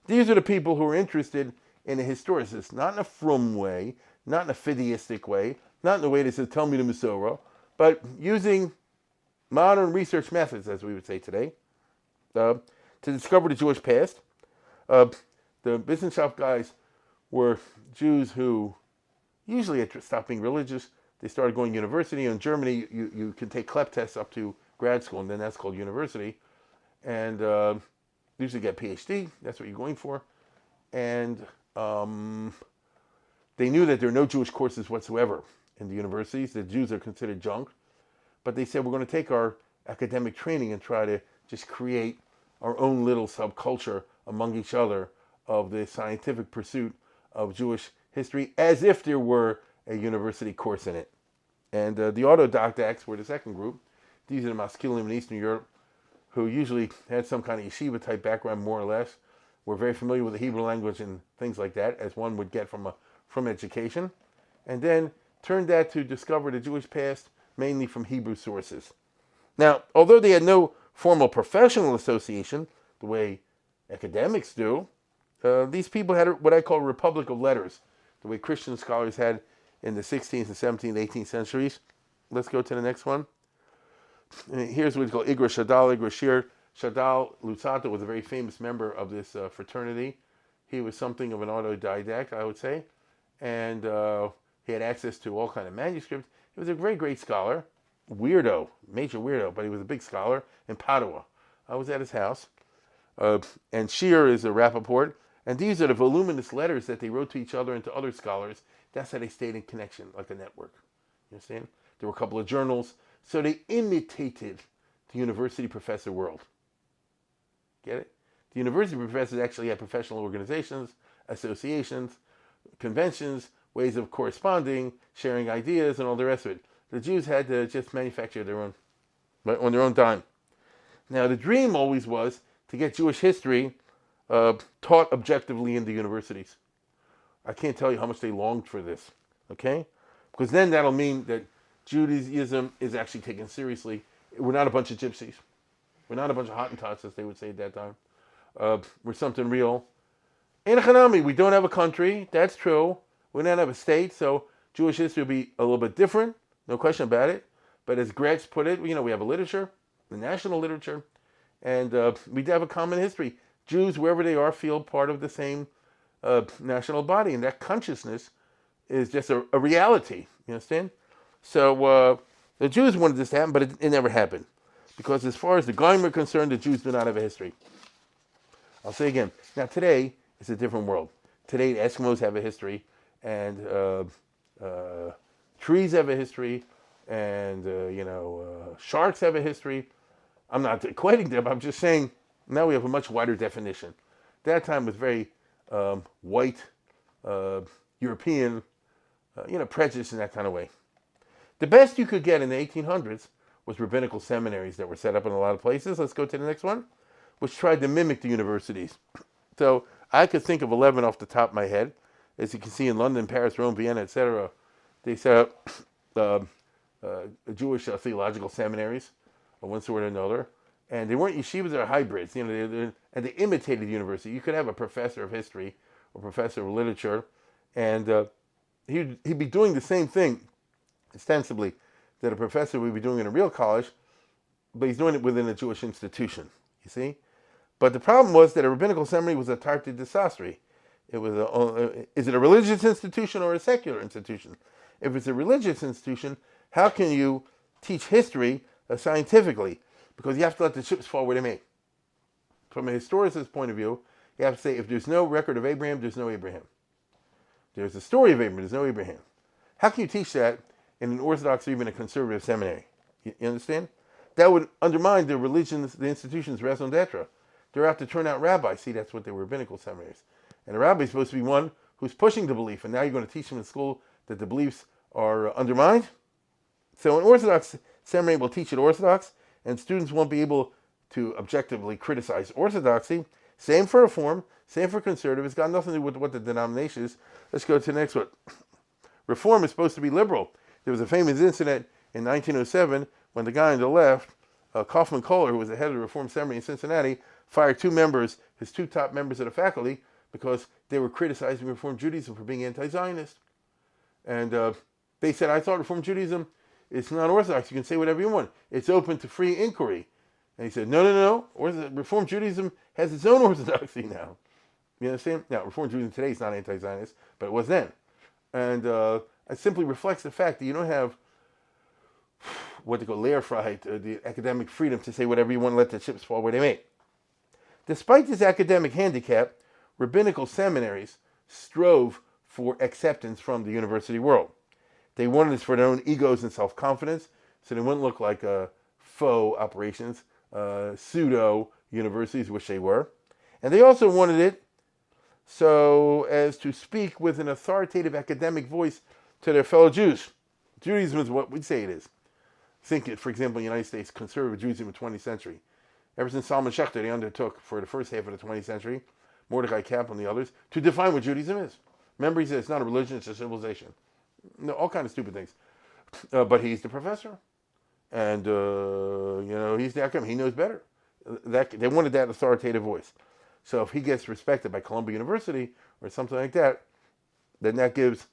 These are the people who are interested in a historicist, not in a frum way, not in a fideistic way, not in the way that says, tell me the Masorah, but using modern research methods, as we would say today, to discover the Jewish past. The Wissenschaft guys were Jews who usually had stopped being religious. They started going to university. In Germany, you can take CLEP tests up to grad school, and then that's called university. And usually get a PhD. That's what you're going for. And they knew that there are no Jewish courses whatsoever in the universities. The Jews are considered junk. But they said, we're going to take our academic training and try to just create our own little subculture among each other of the scientific pursuit of Jewish history, as if there were a university course in it. And the autodidacts were the second group. These are the Maskilim in Eastern Europe, who usually had some kind of yeshiva-type background, more or less, were very familiar with the Hebrew language and things like that, as one would get from education, and then turned that to discover the Jewish past, mainly from Hebrew sources. Now, although they had no formal professional association, the way academics do, these people had what I call a republic of letters, the way Christian scholars had in the 16th and 17th, 18th centuries. Let's go to the next one. Here's what we call Igra Shadal, Igra Shir. Shadal Luzzatto was a very famous member of this fraternity. He was something of an autodidact, I would say, and he had access to all kind of manuscripts. He was a very great scholar, weirdo, major weirdo, but he was a big scholar in Padua. I was at his house. And Shir is a Rappaport. And these are the voluminous letters that they wrote to each other and to other scholars. That's how they stayed in connection, like a network. You understand? There were a couple of journals. So they imitated the university professor world. Get it? The university professors actually had professional organizations, associations, conventions, ways of corresponding, sharing ideas, and all the rest of it. The Jews had to just manufacture their own, but on their own time. Now, the dream always was to get Jewish history taught objectively in the universities. I can't tell you how much they longed for this, okay? Because then that'll mean that Judaism is actually taken seriously. We're not a bunch of gypsies. We're not a bunch of Hottentots, as they would say at that time. We're something real. In Hanami, we don't have a country. That's true. We don't have a state, so Jewish history will be a little bit different. No question about it. But as Gretz put it, we have a literature, the national literature, and we have a common history. Jews, wherever they are, feel part of the same national body, and that consciousness is just a reality. You understand? So the Jews wanted this to happen, but it never happened. Because as far as the Goyim are concerned, the Jews do not have a history. I'll say again. Now today, it's a different world. Today, the Eskimos have a history, and trees have a history, and sharks have a history. I'm not equating them. I'm just saying now we have a much wider definition. That time was very white, European, prejudice in that kind of way. The best you could get in the 1800s was rabbinical seminaries that were set up in a lot of places. Let's go to the next one, which tried to mimic the universities. So I could think of 11 off the top of my head. As you can see in London, Paris, Rome, Vienna, etc., they set up Jewish theological seminaries of one sort or another. And they weren't yeshivas, they were hybrids. And they imitated the university. You could have a professor of history or professor of literature, and he'd be doing the same thing, ostensibly, that a professor would be doing in a real college, but he's doing it within a Jewish institution, you see? But the problem was that a rabbinical seminary was a tarte disaster. It was is it a religious institution or a secular institution? If it's a religious institution, how can you teach history scientifically? Because you have to let the chips fall where they may. From a historicist point of view, you have to say, if there's no record of Abraham, there's no Abraham. There's a story of Abraham, there's no Abraham. How can you teach that in an Orthodox or even a conservative seminary? You understand? That would undermine the religions, the institution's raison d'etre. They're out to turn out rabbis. See, that's what they were, rabbinical seminaries. And a rabbi is supposed to be one who's pushing the belief, and now you're going to teach them in school that the beliefs are undermined? So an Orthodox seminary will teach it Orthodox, and students won't be able to objectively criticize orthodoxy. Same for Reform, same for conservative. It's got nothing to do with what the denomination is. Let's go to the next one. Reform is supposed to be liberal. There was a famous incident in 1907 when the guy on the left, Kaufman Kohler, who was the head of the Reform Seminary in Cincinnati, fired his two top members of the faculty, because they were criticizing Reform Judaism for being anti-Zionist. And they said, I thought Reform Judaism is not Orthodox. You can say whatever you want. It's open to free inquiry. And he said, no. Reform Judaism has its own orthodoxy now. You understand? Now, Reform Judaism today is not anti-Zionist, but it was then. And it simply reflects the fact that you don't have what they call Lehrfreiheit, the academic freedom to say whatever you want and let the chips fall where they may. Despite this academic handicap, rabbinical seminaries strove for acceptance from the university world. They wanted this for their own egos and self-confidence, so they wouldn't look like faux operations, pseudo universities, which they were. And they also wanted it so as to speak with an authoritative academic voice to their fellow Jews. Judaism is what we say it is. Think, for example, in the United States, conservative Judaism in the 20th century. Ever since Salman Schechter, they undertook for the first half of the 20th century, Mordecai Kaplan and the others, to define what Judaism is. Remember, he said it's not a religion, it's a civilization. No, all kinds of stupid things. But he's the professor. And, he's the academic. He knows better. They wanted that authoritative voice. So if he gets respected by Columbia University or something like that, then that gives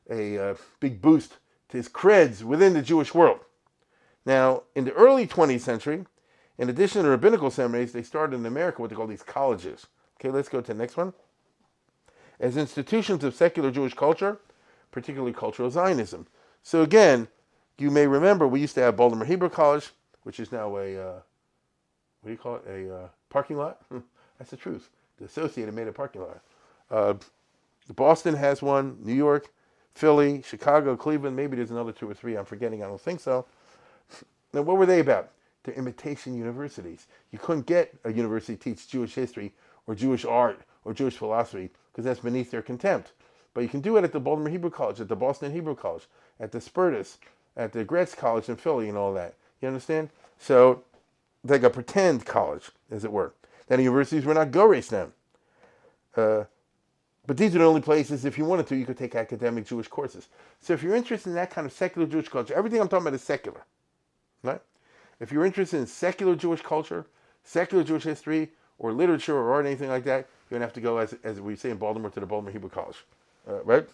a big boost to his creds within the Jewish world. Now, in the early 20th century, in addition to rabbinical seminaries, they started in America what they call these colleges. Okay, let's go to the next one. As institutions of secular Jewish culture, particularly cultural Zionism. So again, you may remember we used to have Baltimore Hebrew College, which is now a parking lot? That's the truth. The Associated made a parking lot. Boston has one, New York, Philly, Chicago, Cleveland, maybe there's another two or three, I'm forgetting, I don't think so. Now, what were they about? They're imitation universities. You couldn't get a university to teach Jewish history or Jewish art or Jewish philosophy because that's beneath their contempt. But you can do it at the Baltimore Hebrew College, at the Boston Hebrew College, at the Spertus, at the Gretz College in Philly and all that. You understand? So, like a pretend college, as it were. Then universities were not go-race then. But these are the only places, if you wanted to, you could take academic Jewish courses. So if you're interested in that kind of secular Jewish culture, everything I'm talking about is secular. Right? If you're interested in secular Jewish culture, secular Jewish history, or literature or art, anything like that, you're going to have to go, as we say in Baltimore, to the Baltimore Hebrew College. Right?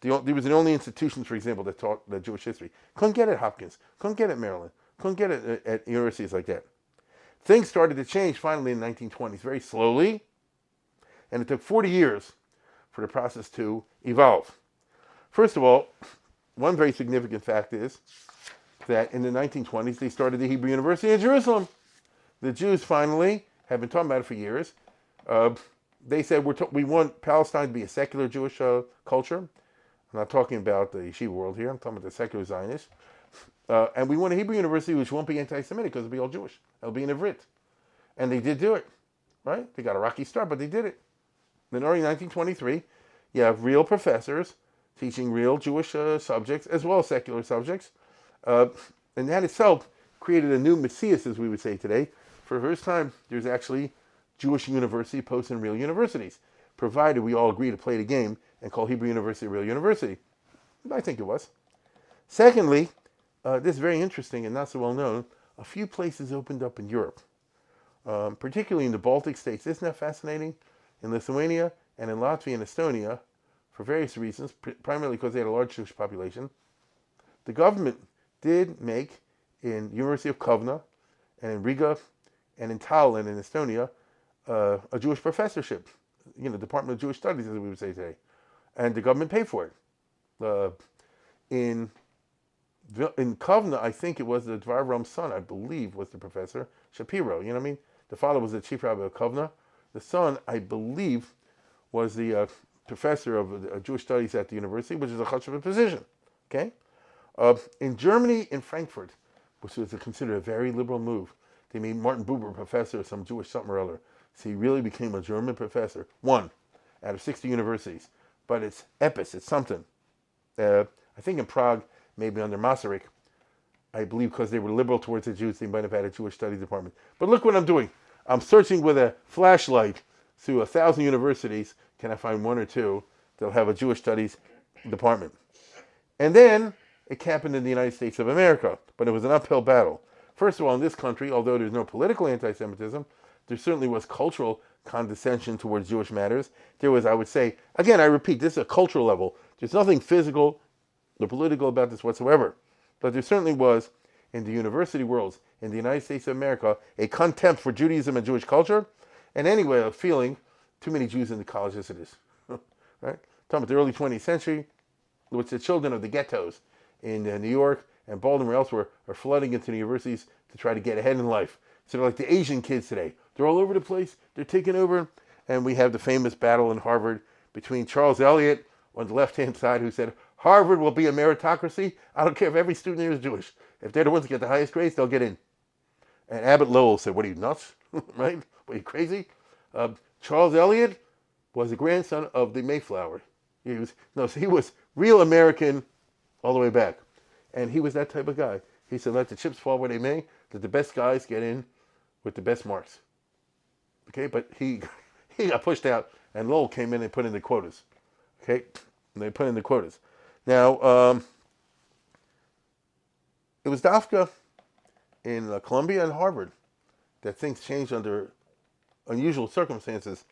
There was the only institutions, for example, that taught the Jewish history. Couldn't get it at Hopkins. Couldn't get it at Maryland. Couldn't get it at universities like that. Things started to change finally in the 1920s, very slowly, and it took 40 years for the process to evolve. First of all, one very significant fact is that in the 1920s, they started the Hebrew University in Jerusalem. The Jews finally have been talking about it for years. They said, we want Palestine to be a secular Jewish culture. I'm not talking about the yeshiva world here. I'm talking about the secular Zionists. And we want a Hebrew university which won't be anti-Semitic because it'll be all Jewish. It'll be in Ivrit. And they did do it, right? They got a rocky start, but they did it. In early 1923, you have real professors teaching real Jewish subjects as well as secular subjects. And that itself created a new messias, as we would say today. For the first time, there's actually Jewish university posts in real universities, provided we all agree to play the game and call Hebrew University a real university. I think it was. Secondly, this is very interesting and not so well known, a few places opened up in Europe, particularly in the Baltic states. Isn't that fascinating? In Lithuania and in Latvia and Estonia, for various reasons, primarily because they had a large Jewish population, the government did make in University of Kovna and in Riga and in Tallinn in Estonia a Jewish professorship, Department of Jewish Studies, as we would say today. And the government paid for it. In Kovna, I think it was the Dvar Ram's son, I believe, was the professor, Shapiro, you know what I mean? The father was the chief rabbi of Kovna. The son, I believe, was the professor of Jewish studies at the university, which is a chashuv position, okay? In Germany, in Frankfurt, which was considered a very liberal move, they made Martin Buber professor of some Jewish something or other. So he really became a German professor, one out of 60 universities. But it's epis, it's something. I think in Prague, maybe under Masaryk, I believe because they were liberal towards the Jews, they might have had a Jewish studies department. But look what I'm doing. I'm searching with a flashlight through 1,000 universities. Can I find one or two that'll have a Jewish studies department? And then it happened in the United States of America, but it was an uphill battle. First of all, in this country, although there's no political anti-Semitism, there certainly was cultural condescension towards Jewish matters. There was, I would say, again, I repeat, this is a cultural level. There's nothing physical or political about this whatsoever. But there certainly was, in the university worlds, in the United States of America, a contempt for Judaism and Jewish culture, and anyway, a feeling, too many Jews in the college as it is. Right? Talking about the early 20th century, which the children of the ghettos in New York and Baltimore elsewhere are flooding into the universities to try to get ahead in life. So they're like the Asian kids today. They're all over the place. They're taking over. And we have the famous battle in Harvard between Charles Eliot on the left-hand side, who said, Harvard will be a meritocracy. I don't care if every student here is Jewish. If they're the ones that get the highest grades, they'll get in. And Abbott Lowell said, what are you, nuts? Right? What, are you crazy? Charles Eliot was the grandson of the Mayflower. He was real American all the way back. And he was that type of guy. He said, let the chips fall where they may, let the best guys get in with the best marks. Okay, but he got pushed out, and Lowell came in and put in the quotas. Okay, and they put in the quotas. Now, it was Dafka in Columbia and Harvard that things changed under unusual circumstances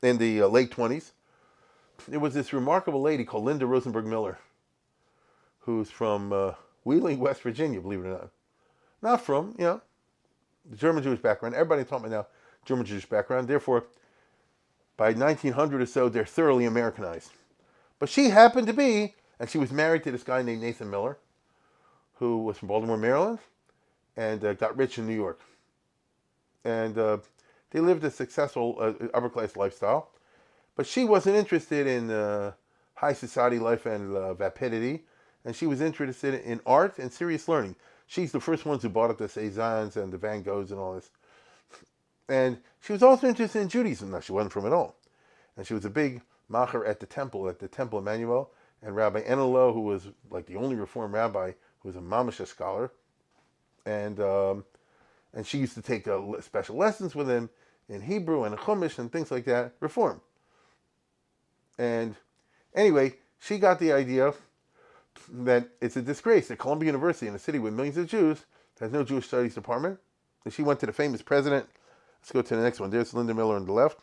in the late 20s. There was this remarkable lady called Linda Rosenberg Miller, who's from Wheeling, West Virginia, believe it or not. Not from, the German Jewish background. Everybody talking about now German Jewish background. Therefore, by 1900 or so, they're thoroughly Americanized. But she happened to be, and she was married to this guy named Nathan Miller, who was from Baltimore, Maryland, and got rich in New York. And they lived a successful upper-class lifestyle. But she wasn't interested in high society life and vapidity, and she was interested in art and serious learning. She's the first ones who bought up the Cezannes and the Van Goghs and all this. And she was also interested in Judaism. Now, she wasn't from it all. And she was a big macher at the Temple Emmanuel, and Rabbi Enelo, who was like the only Reform rabbi who was a Mamisha scholar. And she used to take special lessons with him in Hebrew and Chumash and things like that, Reform. And anyway, she got the idea that it's a disgrace that Columbia University, in a city with millions of Jews, has no Jewish studies department. And she went to the famous president. Let's go to the next one. There's Linda Miller on the left.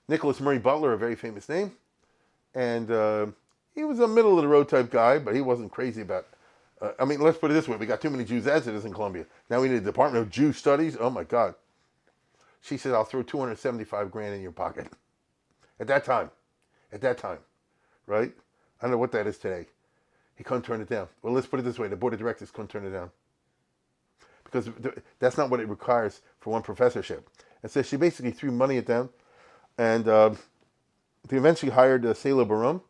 Nicholas Murray Butler, a very famous name. And he was a middle-of-the-road type guy, but he wasn't crazy about... let's put it this way. We got too many Jews as it is in Columbia. Now we need a Department of Jew Studies. Oh, my God. She said, I'll throw $275,000 in your pocket. At that time, right? I don't know what that is today. He couldn't turn it down. Well, let's put it this way. The board of directors couldn't turn it down. Because that's not what it requires for one professorship. And so she basically threw money at them. And they eventually hired Sela Baron,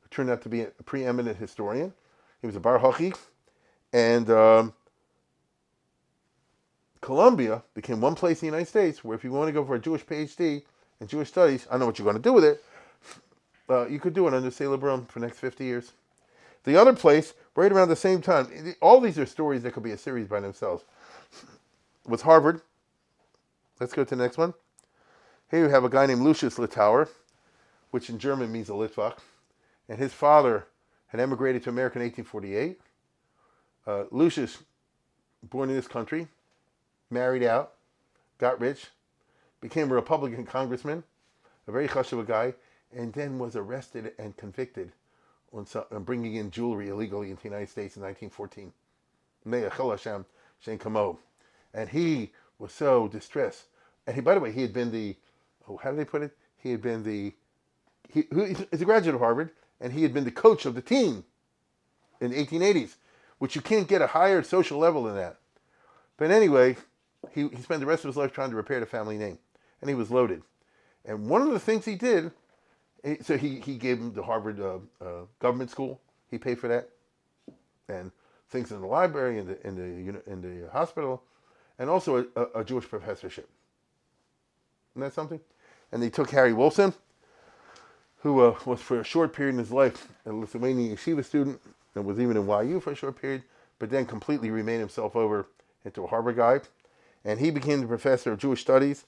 who turned out to be a preeminent historian. He was a Bar Hachi. And Columbia became one place in the United States where if you want to go for a Jewish PhD in Jewish studies, I don't know what you're going to do with it, you could do it under Sela Baron for the next 50 years. The other place, right around the same time, all these are stories that could be a series by themselves, was Harvard. Let's go to the next one. Here you have a guy named Lucius Littauer, which in German means a Litvak. And his father had emigrated to America in 1848. Lucius, born in this country, married out, got rich, became a Republican congressman, a very chashuv guy, and then was arrested and convicted on bringing in jewelry illegally into the United States in 1914. And he was so distressed. And he, by the way, he had been how do they put it? He had been he's a graduate of Harvard, and he had been the coach of the team in the 1880s, which you can't get a higher social level than that. But anyway, he spent the rest of his life trying to repair the family name, and he was loaded. And one of the things he did, so he gave him the Harvard government school. He paid for that, and things in the library, in the hospital, and also a Jewish professorship. Isn't that something? And they took Harry Wilson, who was for a short period in his life a Lithuanian yeshiva student, and was even in YU for a short period, but then completely remade himself over into a Harvard guy. And he became the professor of Jewish studies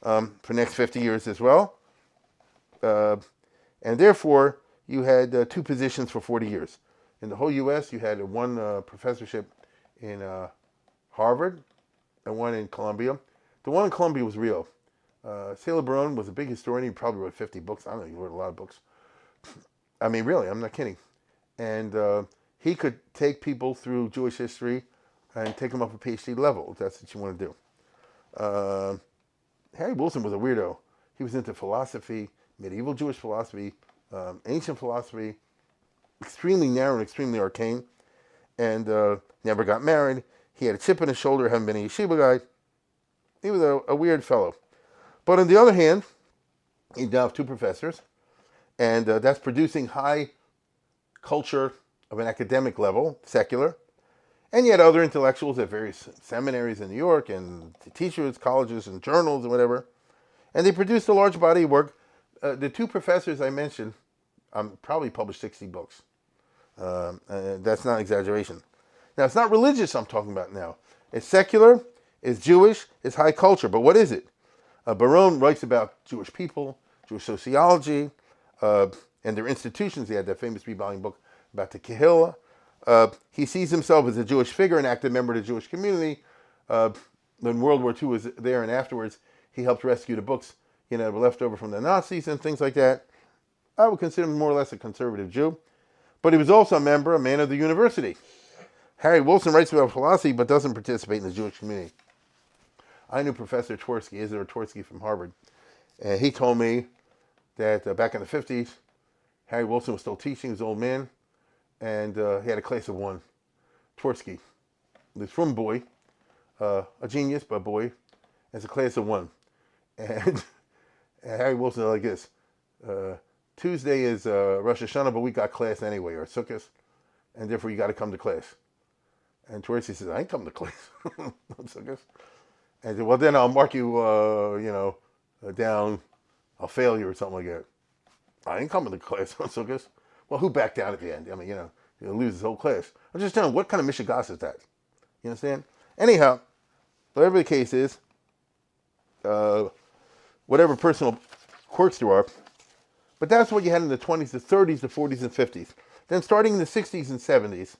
for the next 50 years as well. And therefore, you had two positions for 40 years. In the whole U.S., you had one professorship in Harvard and one in Columbia. The one in Columbia was real. Sela Baron was a big historian. He probably wrote 50 books. I don't know, he wrote a lot of books. I mean, really, I'm not kidding. And he could take people through Jewish history and take them up a PhD level, if that's what you want to do. Harry Wilson was a weirdo. He was into philosophy, medieval Jewish philosophy, ancient philosophy, extremely narrow and extremely arcane, and never got married. He had a chip on his shoulder, having been a yeshiva guy. He was a weird fellow. But on the other hand, he now have two professors, and that's producing high culture of an academic level, secular. And you had other intellectuals at various seminaries in New York and teachers, colleges, and journals and whatever. And they produced a large body of work. The two professors I mentioned probably published 60 books. That's not an exaggeration. Now, it's not religious I'm talking about now. It's secular, it's Jewish, it's high culture. But what is it? Baron writes about Jewish people, Jewish sociology, and their institutions. He had that famous 3-volume book about the Kehillah. He sees himself as a Jewish figure, an active member of the Jewish community. When World War II was there and afterwards, he helped rescue the books, left over from the Nazis and things like that. I would consider him more or less a conservative Jew. But he was also a man of the university. Harry Wilson writes about philosophy but doesn't participate in the Jewish community. I knew Professor Twersky, Isidore Twersky from Harvard, and he told me that back in the 50s, Harry Wilson was still teaching, his old man, and he had a class of one. Twersky, this from boy, a genius, but boy, as a class of one. And Harry Wilson like this, Tuesday is Rosh Hashanah, but we got class anyway, or Sukkot, and therefore you got to come to class. And Twersky says, I ain't coming to class on Sukkot. And I said, well, then I'll mark you, down. I'll fail you or something like that. I ain't coming to class on Sukkot. Well, who backed down at the end? I mean, he'll lose his whole class. I'm just telling you, what kind of mishigas is that? You understand? Anyhow, whatever the case is, whatever personal quirks there are, but that's what you had in the 20s, the 30s, the 40s, and 50s. Then starting in the 60s and 70s,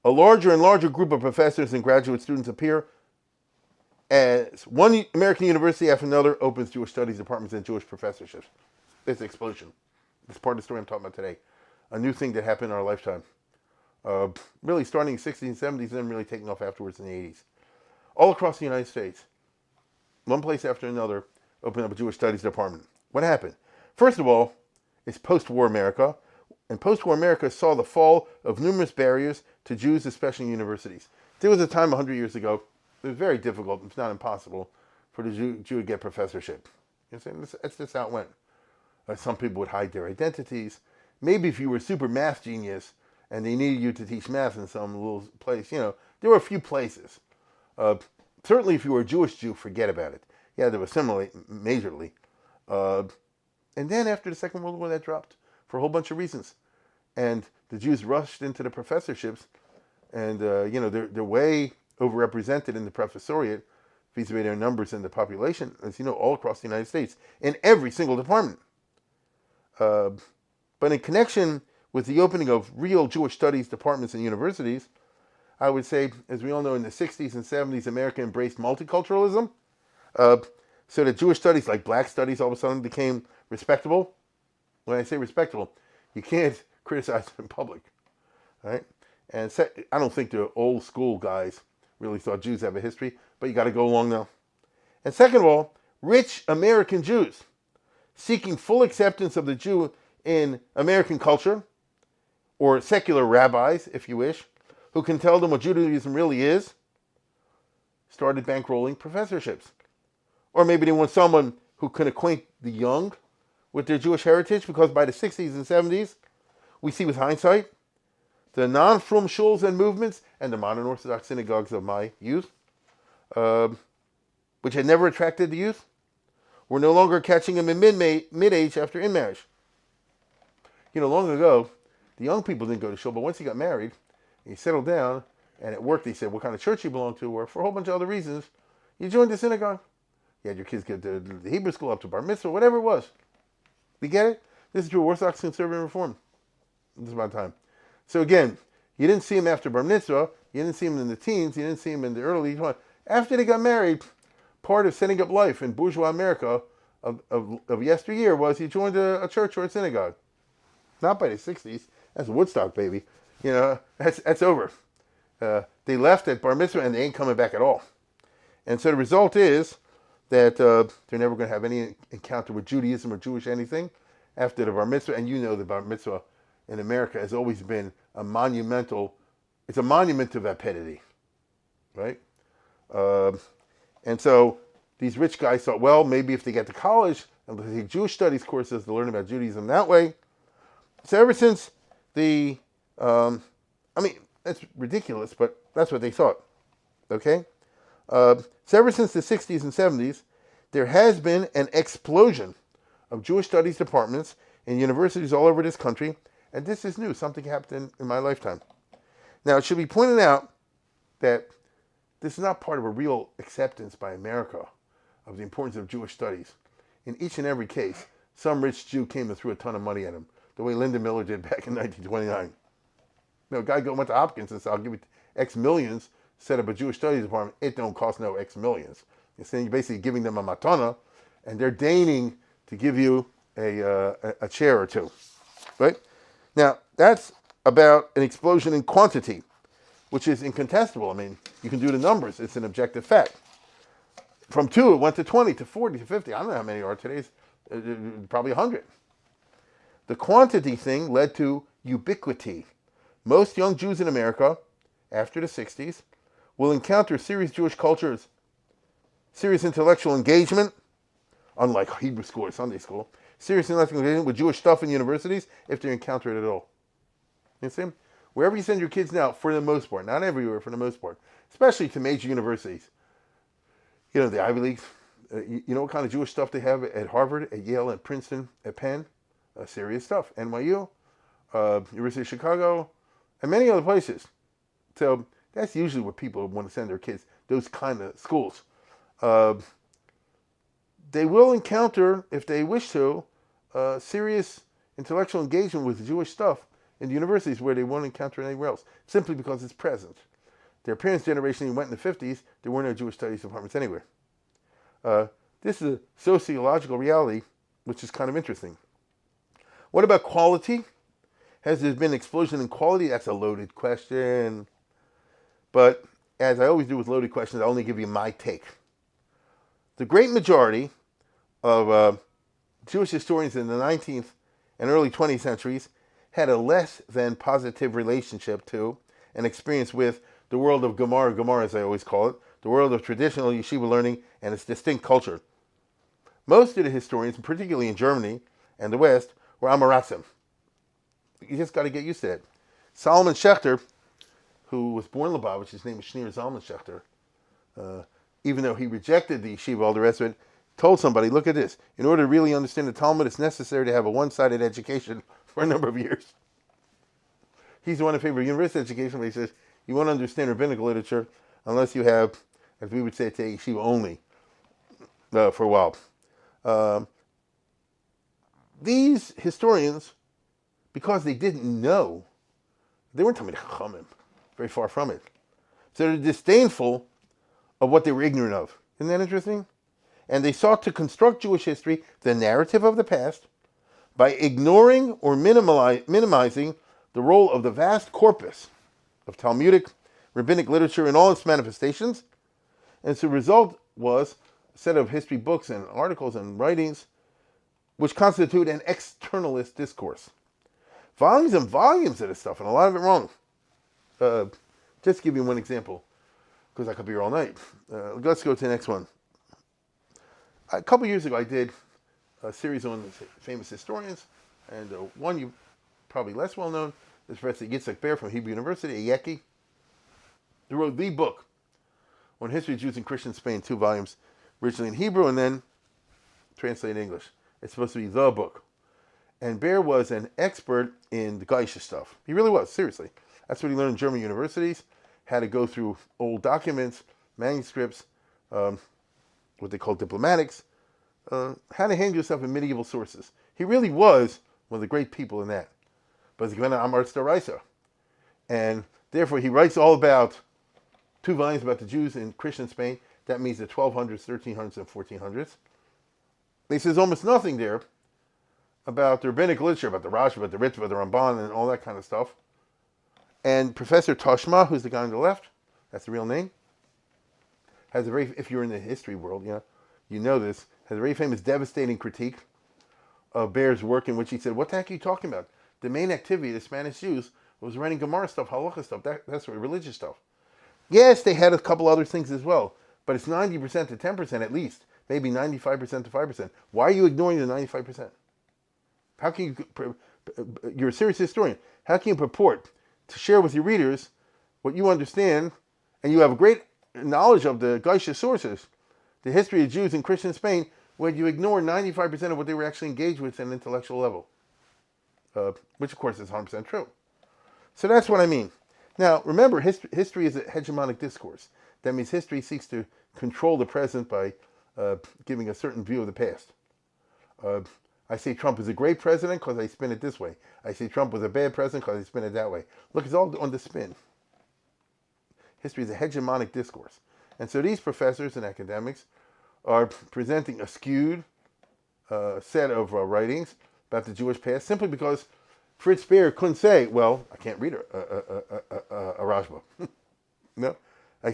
a larger and larger group of professors and graduate students appear as one American university after another opens Jewish studies departments and Jewish professorships. It's an explosion. This part of the story I'm talking about today. A new thing that happened in our lifetime. Really starting in the 60s and 70s and then really taking off afterwards in the 80s. All across the United States, one place after another opened up a Jewish studies department. What happened? First of all, it's post-war America, and post-war America saw the fall of numerous barriers to Jews, especially in universities. There was a time 100 years ago, it was very difficult, if not impossible, for the Jew to get professorship. You know, that's just how it went. Some people would hide their identities. Maybe if you were a super math genius and they needed you to teach math in some little place, there were a few places. Certainly if you were a Jewish Jew, forget about it. Yeah, there was similarly, majorly. And then after the Second World War, that dropped for a whole bunch of reasons. And the Jews rushed into the professorships, and they're way overrepresented in the professoriate vis-a-vis their numbers in the population, as you know, all across the United States, in every single department. But in connection with the opening of real Jewish studies departments in universities, I would say, as we all know, in the 60s and 70s, America embraced multiculturalism. So that Jewish studies, like black studies, all of a sudden became respectable. When I say respectable, you can't criticize it in public, right? And I don't think the old school guys really thought Jews have a history, but you got to go along now. And second of all, rich American Jews seeking full acceptance of the Jew in American culture, or secular rabbis, if you wish, who can tell them what Judaism really is, started bankrolling professorships. Or maybe they want someone who can acquaint the young with their Jewish heritage, because by the 60s and 70s, we see with hindsight, the non-frum shuls and movements and the modern Orthodox synagogues of my youth, which had never attracted the youth, were no longer catching them in mid-age after in-marriage. Long ago, the young people didn't go to shul, but once he got married, he settled down, and at work they said what kind of church you belong to, or for a whole bunch of other reasons, you joined the synagogue. You had your kids get to the Hebrew school up to bar mitzvah, whatever it was. You get it? This is true Orthodox conservative reform. This is my time. So again, you didn't see him after bar mitzvah, you didn't see him in the teens, you didn't see him in the early 20s. After they got married, part of setting up life in bourgeois America of yesteryear was you joined a church or a synagogue. Not by the 60s. That's Woodstock, baby. That's over. They left at bar mitzvah and they ain't coming back at all. And so the result is that they're never going to have any encounter with Judaism or Jewish anything after the bar mitzvah. And the bar mitzvah in America has always been a monument of vapidity, right? And so these rich guys thought, well, maybe if they get to college and they take Jewish studies courses to learn about Judaism that way. So ever since that's ridiculous, but that's what they thought, okay? So ever since the 60s and 70s, there has been an explosion of Jewish studies departments in universities all over this country, and this is new. Something happened in my lifetime. Now, it should be pointed out that this is not part of a real acceptance by America of the importance of Jewish studies. In each and every case, some rich Jew came and threw a ton of money at him, the way Lyndon Miller did back in 1929. A guy went to Hopkins and said, I'll give you X millions, set up a Jewish studies department. It don't cost no X millions. You're basically giving them a matana, and they're deigning to give you a chair or two, right? Now, that's about an explosion in quantity, which is incontestable. I mean, you can do the numbers. It's an objective fact. From 2, it went to 20, to 40, to 50. I don't know how many are today. Probably 100. The quantity thing led to ubiquity. Most young Jews in America, after the 60s, will encounter serious Jewish cultures, serious intellectual engagement, unlike Hebrew school or Sunday school, serious intellectual engagement with Jewish stuff in universities, if they encounter it at all. You see? Wherever you send your kids now, for the most part, not everywhere, for the most part, especially to major universities, the Ivy Leagues, you know what kind of Jewish stuff they have at Harvard, at Yale, at Princeton, at Penn? Serious stuff. NYU, University of Chicago, and many other places. So that's usually where people want to send their kids, those kind of schools. They will encounter, if they wish to, serious intellectual engagement with Jewish stuff in the universities where they won't encounter anywhere else, simply because it's present. Their parents' generation went in the 50s, there were no Jewish studies departments anywhere. This is a sociological reality, which is kind of interesting. What about quality? Has there been an explosion in quality? That's a loaded question. But as I always do with loaded questions, I only give you my take. The great majority of Jewish historians in the 19th and early 20th centuries had a less than positive relationship to and experience with the world of Gemara as I always call it, the world of traditional yeshiva learning and its distinct culture. Most of the historians, particularly in Germany and the West, were Amoratzim. You just got to get used to that. Solomon Schechter, who was born Lubavitch, his name is Schneer Zalman Schechter, even though he rejected the yeshiva, all the rest of it, told somebody, look at this, in order to really understand the Talmud, it's necessary to have a one-sided education for a number of years. He's the one in favor of university education, but he says, you won't understand rabbinical literature unless you have, as we would say today, yeshiva only for a while. These historians, because they didn't know, they weren't Talmidei Chachamim, very far from it. So they're disdainful of what they were ignorant of. Isn't that interesting? And they sought to construct Jewish history, the narrative of the past, by ignoring or minimizing the role of the vast corpus of Talmudic, rabbinic literature in all its manifestations. And so the result was a set of history books and articles and writings which constitute an externalist discourse. Volumes and volumes of this stuff, and a lot of it wrong. Just to give you one example, because I could be here all night. Let's go to the next one. A couple years ago, I did a series on famous historians, and one you probably less well known is Professor Yitzhak Bear from Hebrew University, a Yeki, who wrote the book on history of Jews in Christian Spain, 2 volumes, originally in Hebrew and then translated in English. It's supposed to be the book. And Bear was an expert in the Geisha stuff. He really was, seriously. That's what he learned in German universities, how to go through old documents, manuscripts, what they call diplomatics, how to handle yourself in medieval sources. He really was one of the great people in that. But he's going to Amar Staraisa. And therefore he writes all about 2 volumes about the Jews in Christian Spain. That means the 1200s, 1300s, and 1400s. He says almost nothing there about the rabbinic literature, about the Rashi, about the Ritva, the Ramban, and all that kind of stuff. And Professor Toshma, who's the guy on the left, that's the real name, has a very, if you're in the history world, you know this, has a very famous, devastating critique of Bear's work in which he said, what the heck are you talking about? The main activity of the Spanish Jews was writing Gemara stuff, Halacha stuff, that's what religious stuff. Yes, they had a couple other things as well, but it's 90% to 10% at least, maybe 95% to 5%. Why are you ignoring the 95%? How can you, you're a serious historian, how can you purport to share with your readers what you understand, and you have a great knowledge of the Geisha sources, the history of Jews in Christian Spain, when you ignore 95% of what they were actually engaged with at an intellectual level, which of course is 100% true. So that's what I mean. Now, remember, history is a hegemonic discourse. That means history seeks to control the present by giving a certain view of the past. I say Trump is a great president because I spin it this way. I say Trump was a bad president because I spin it that way. Look, it's all on the spin. History is a hegemonic discourse. And so these professors and academics are presenting a skewed set of writings about the Jewish past simply because Fritz Beer couldn't say, well, I can't read a Rashba. No, I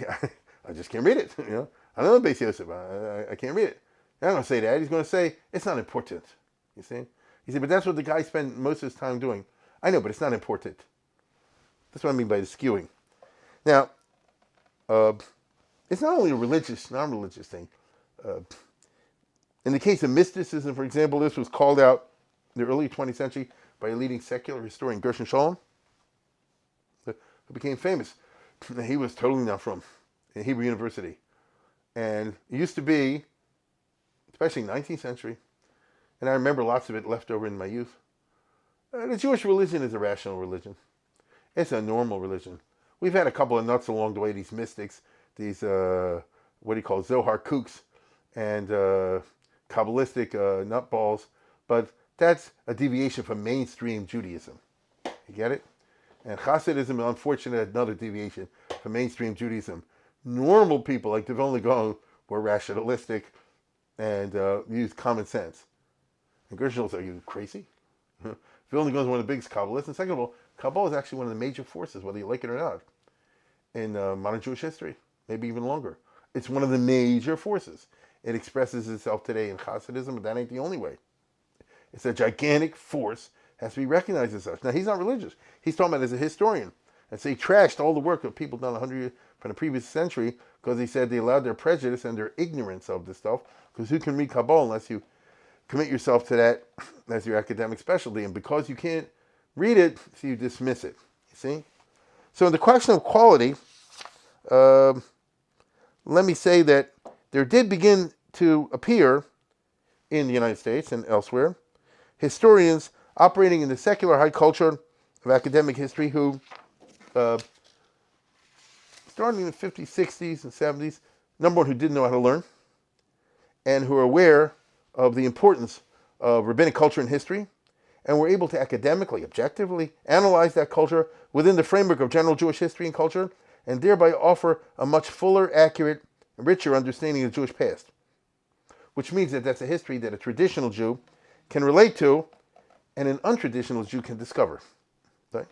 just can't read it. I don't know Beis Yosef. I can't read it. I'm not going to say that. He's going to say, it's not important. You see? He said, but that's what the guy spent most of his time doing. I know, but it's not important. That's what I mean by the skewing. Now, it's not only a religious, non-religious thing. In the case of mysticism, for example, this was called out in the early 20th century by a leading secular historian, Gershon Scholem, who became famous. He was totally not from Hebrew University. And it used to be, especially 19th century, and I remember lots of it left over in my youth, the Jewish religion is a rational religion. It's a normal religion. We've had a couple of nuts along the way, these mystics, these, what do you call it, Zohar kooks, and Kabbalistic nutballs, but that's a deviation from mainstream Judaism. You get it? And Hasidism, unfortunately, another deviation from mainstream Judaism. Normal people like Devon Gaon were rationalistic and used common sense. And Gershon was like, are you crazy? Vilna Gaon is one of the biggest Kabbalists. And second of all, Kabbalah is actually one of the major forces, whether you like it or not, in modern Jewish history, maybe even longer. It's one of the major forces. It expresses itself today in Hasidism, but that ain't the only way. It's a gigantic force, has to be recognized as such. Now, he's not religious. He's talking about it as a historian. And so he trashed all the work of people done 100 years from the previous century because he said they allowed their prejudice and their ignorance of this stuff. Because who can read Kabbalah unless you commit yourself to that as your academic specialty? And because you can't read it, so you dismiss it. You see? So the question of quality, let me say that there did begin to appear in the United States and elsewhere historians operating in the secular high culture of academic history who, starting in the 50s, 60s, and 70s, number one, who didn't know how to learn, and who are aware of the importance of rabbinic culture and history, and were able to academically, objectively analyze that culture within the framework of general Jewish history and culture, and thereby offer a much fuller, accurate, and richer understanding of the Jewish past. Which means that that's a history that a traditional Jew can relate to, and an untraditional Jew can discover. Right?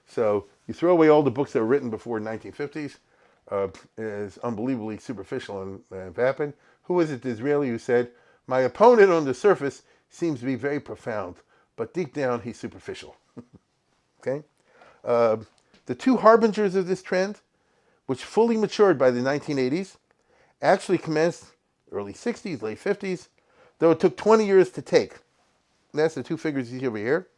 So you throw away all the books that were written before the 1950s, is unbelievably superficial and vapid. Who is it, the Israeli, who said, "My opponent on the surface seems to be very profound, but deep down he's superficial." Okay? The two harbingers of this trend, which fully matured by the 1980s, actually commenced early 60s, late 50s, though it took 20 years to take. That's the two figures you see over here.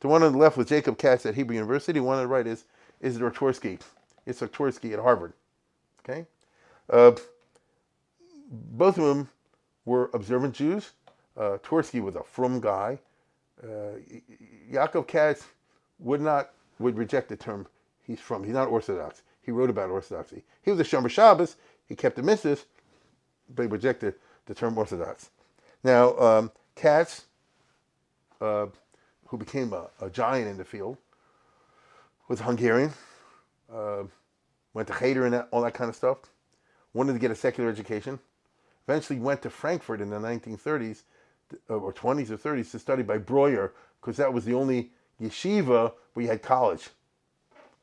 The one on the left was Jacob Katz at Hebrew University. One on the right is Isidor Tversky. It's Tversky at Harvard. Okay? Both of them were observant Jews. Tversky was a frum guy. Jacob Katz would reject the term he's from. He's not Orthodox. He wrote about Orthodoxy. He was a Shomer Shabbos. He kept the mitzvahs, but he rejected the term Orthodox. Now, Katz, who became a giant in the field, was Hungarian, went to Cheder and all that kind of stuff, wanted to get a secular education, eventually went to Frankfurt in the 1930s, or 20s or 30s, to study by Breuer, because that was the only yeshiva where you had college.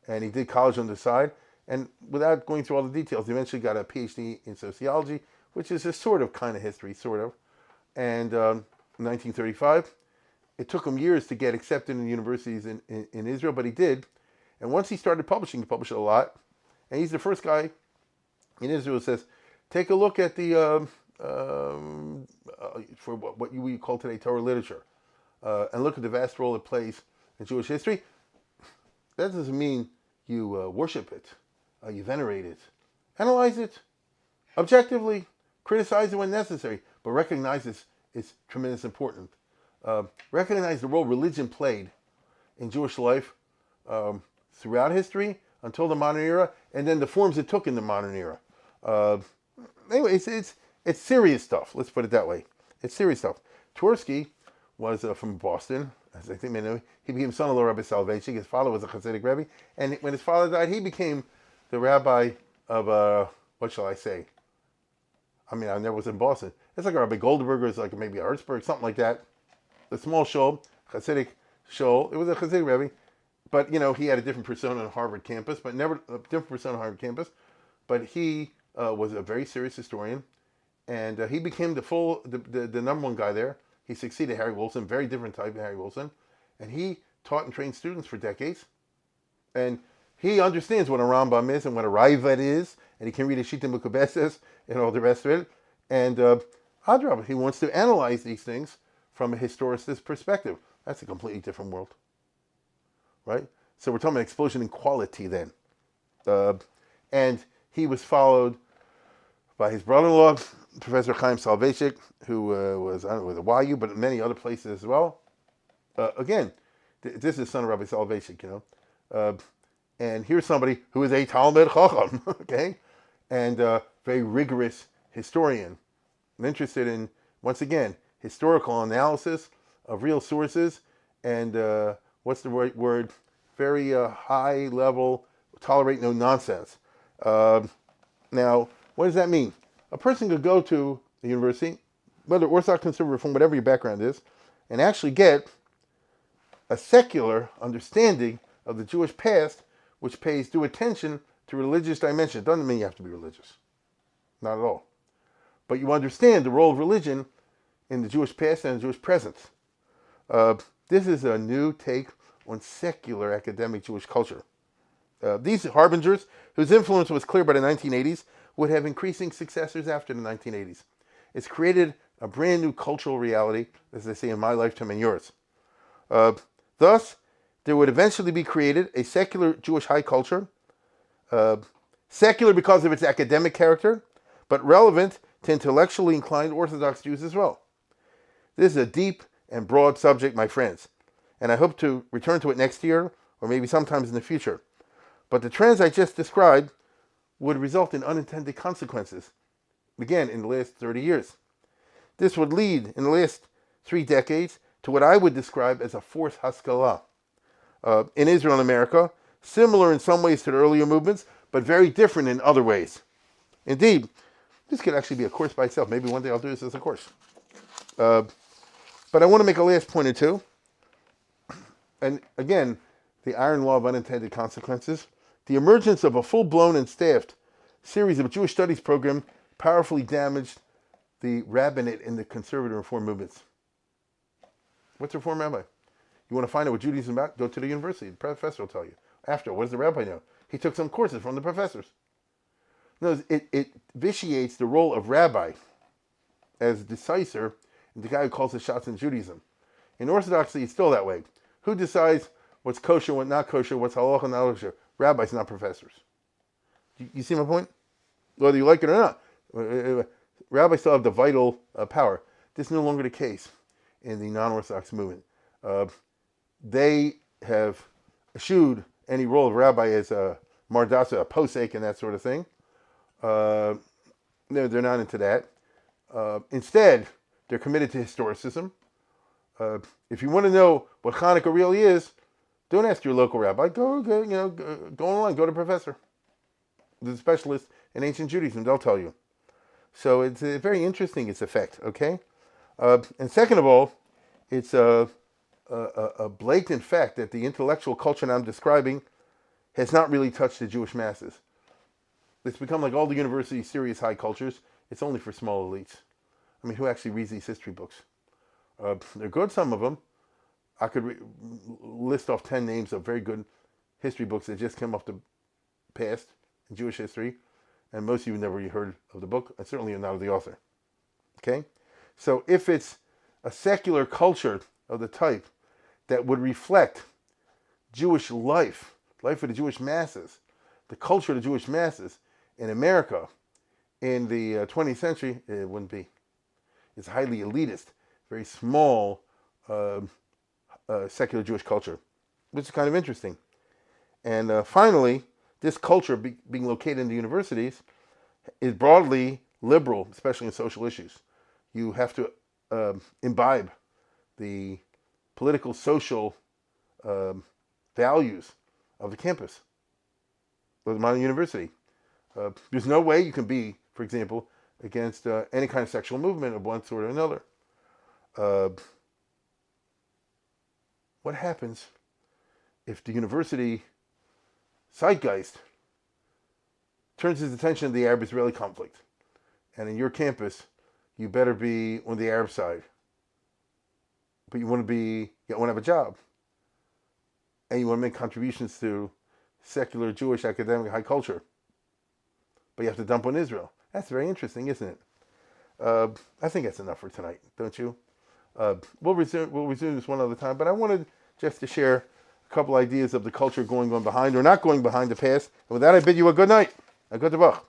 And he did college on the side, and without going through all the details, he eventually got a PhD in sociology, which is a sort of kind of history, sort of. And in 1935, it took him years to get accepted in universities in Israel, but he did. And once he started publishing, he published a lot. And he's the first guy in Israel who says, take a look at the, for what we call today Torah literature, and look at the vast role it plays in Jewish history. That doesn't mean you worship it, you venerate it. Analyze it objectively, criticize it when necessary, but recognize it's tremendously important. Recognize the role religion played in Jewish life throughout history until the modern era, and then the forms it took in the modern era. Anyway, it's serious stuff. Let's put it that way. It's serious stuff. Tversky was from Boston, as I think many know. He became son-in-law Rabbi Soloveitchik. His father was a Hasidic Rebbe, and when his father died, he became the rabbi of what shall I say? I mean, I never was in Boston. It's like a Rabbi Goldberger, it's like maybe a Hertzberg, something like that. The small shul, Hasidic shul. It was a Hasidic Rebbe, but he had a different persona on Harvard campus, but never a different persona on Harvard campus. But he was a very serious historian, and he became the number one guy there. He succeeded Harry Wilson, very different type of Harry Wilson, and he taught and trained students for decades. And he understands what a Rambam is and what a Raivad is, and he can read a Shita Mukabeses and all the rest of it. And Adrab, he wants to analyze these things from a historicist perspective. That's a completely different world, right? So we're talking about explosion in quality then. And he was followed by his brother-in-law, Professor Chaim Soloveitchik, who was, I don't know, with the YU, but many other places as well. Again, this is son of Rabbi Soloveitchik, and here's somebody who is a Talmud Chacham, okay? And very rigorous historian. I'm interested in, once again, historical analysis of real sources and, what's the right word? Very high level, tolerate no nonsense. Now, what does that mean? A person could go to a university, whether Orthodox, conservative, from whatever your background is, and actually get a secular understanding of the Jewish past which pays due attention to religious dimension. It doesn't mean you have to be religious. Not at all. But you understand the role of religion in the Jewish past and the Jewish present. This is a new take on secular academic Jewish culture. These harbingers, whose influence was clear by the 1980s, would have increasing successors after the 1980s. It's created a brand new cultural reality, as they say, in my lifetime and yours. Thus, there would eventually be created a secular Jewish high culture, secular because of its academic character, but relevant to intellectually inclined Orthodox Jews as well. This is a deep and broad subject, my friends, and I hope to return to it next year or maybe sometimes in the future. But the trends I just described would result in unintended consequences, again, in the last 30 years. This would lead, in the last 3 decades, to what I would describe as a fourth Haskalah. In Israel and America, similar in some ways to the earlier movements, but very different in other ways. Indeed, this could actually be a course by itself. Maybe one day I'll do this as a course. But I want to make a last point or two. And again, the iron law of unintended consequences. The emergence of a full-blown and staffed series of Jewish studies program powerfully damaged the rabbinate in the conservative reform movements. What's a reform rabbi? You want to find out what Judaism is about? Go to the university. The professor will tell you. After, what does the rabbi know? He took some courses from the professors. No, it vitiates the role of rabbi as decisor and the guy who calls the shots in Judaism. In Orthodoxy, it's still that way. Who decides what's kosher, what's not kosher, what's halakha, not kosher? Rabbis, not professors. You see my point? Whether you like it or not, rabbis still have the vital power. This is no longer the case in the non-Orthodox movement. They have eschewed any role of rabbi as a mardasa, a posek, and that sort of thing. They're not into that. Instead, they're committed to historicism. If you want to know what Hanukkah really is, don't ask your local rabbi. Go online. Go to a professor, the specialist in ancient Judaism. They'll tell you. So it's very interesting, its effect. Okay, and second of all, it's a blatant fact that the intellectual culture I'm describing has not really touched the Jewish masses. It's become like all the university serious high cultures. It's only for small elites. I mean, who actually reads these history books? They're good, some of them. I could list off 10 names of very good history books that just came off the past in Jewish history, and most of you never heard of the book, and certainly not of the author. Okay? So if it's a secular culture of the type that would reflect Jewish life of the Jewish masses, the culture of the Jewish masses in America in the 20th century, it wouldn't be. It's highly elitist, very small secular Jewish culture, which is kind of interesting. And finally, this culture being located in the universities is broadly liberal, especially in social issues. You have to imbibe the political, social values of the campus of the modern university. There's no way you can be, for example, against any kind of sexual movement of one sort or another. What happens if the university zeitgeist turns its attention to the Arab-Israeli conflict, and in your campus, you better be on the Arab side, but you want to have a job, and you want to make contributions to secular Jewish academic high culture, but you have to dump on Israel. That's very interesting, isn't it? I think that's enough for tonight, don't you? We'll resume this one other time, but I wanted just to share a couple ideas of the culture going on behind or not going behind the past. And with that, I bid you a good night. A good Tavach.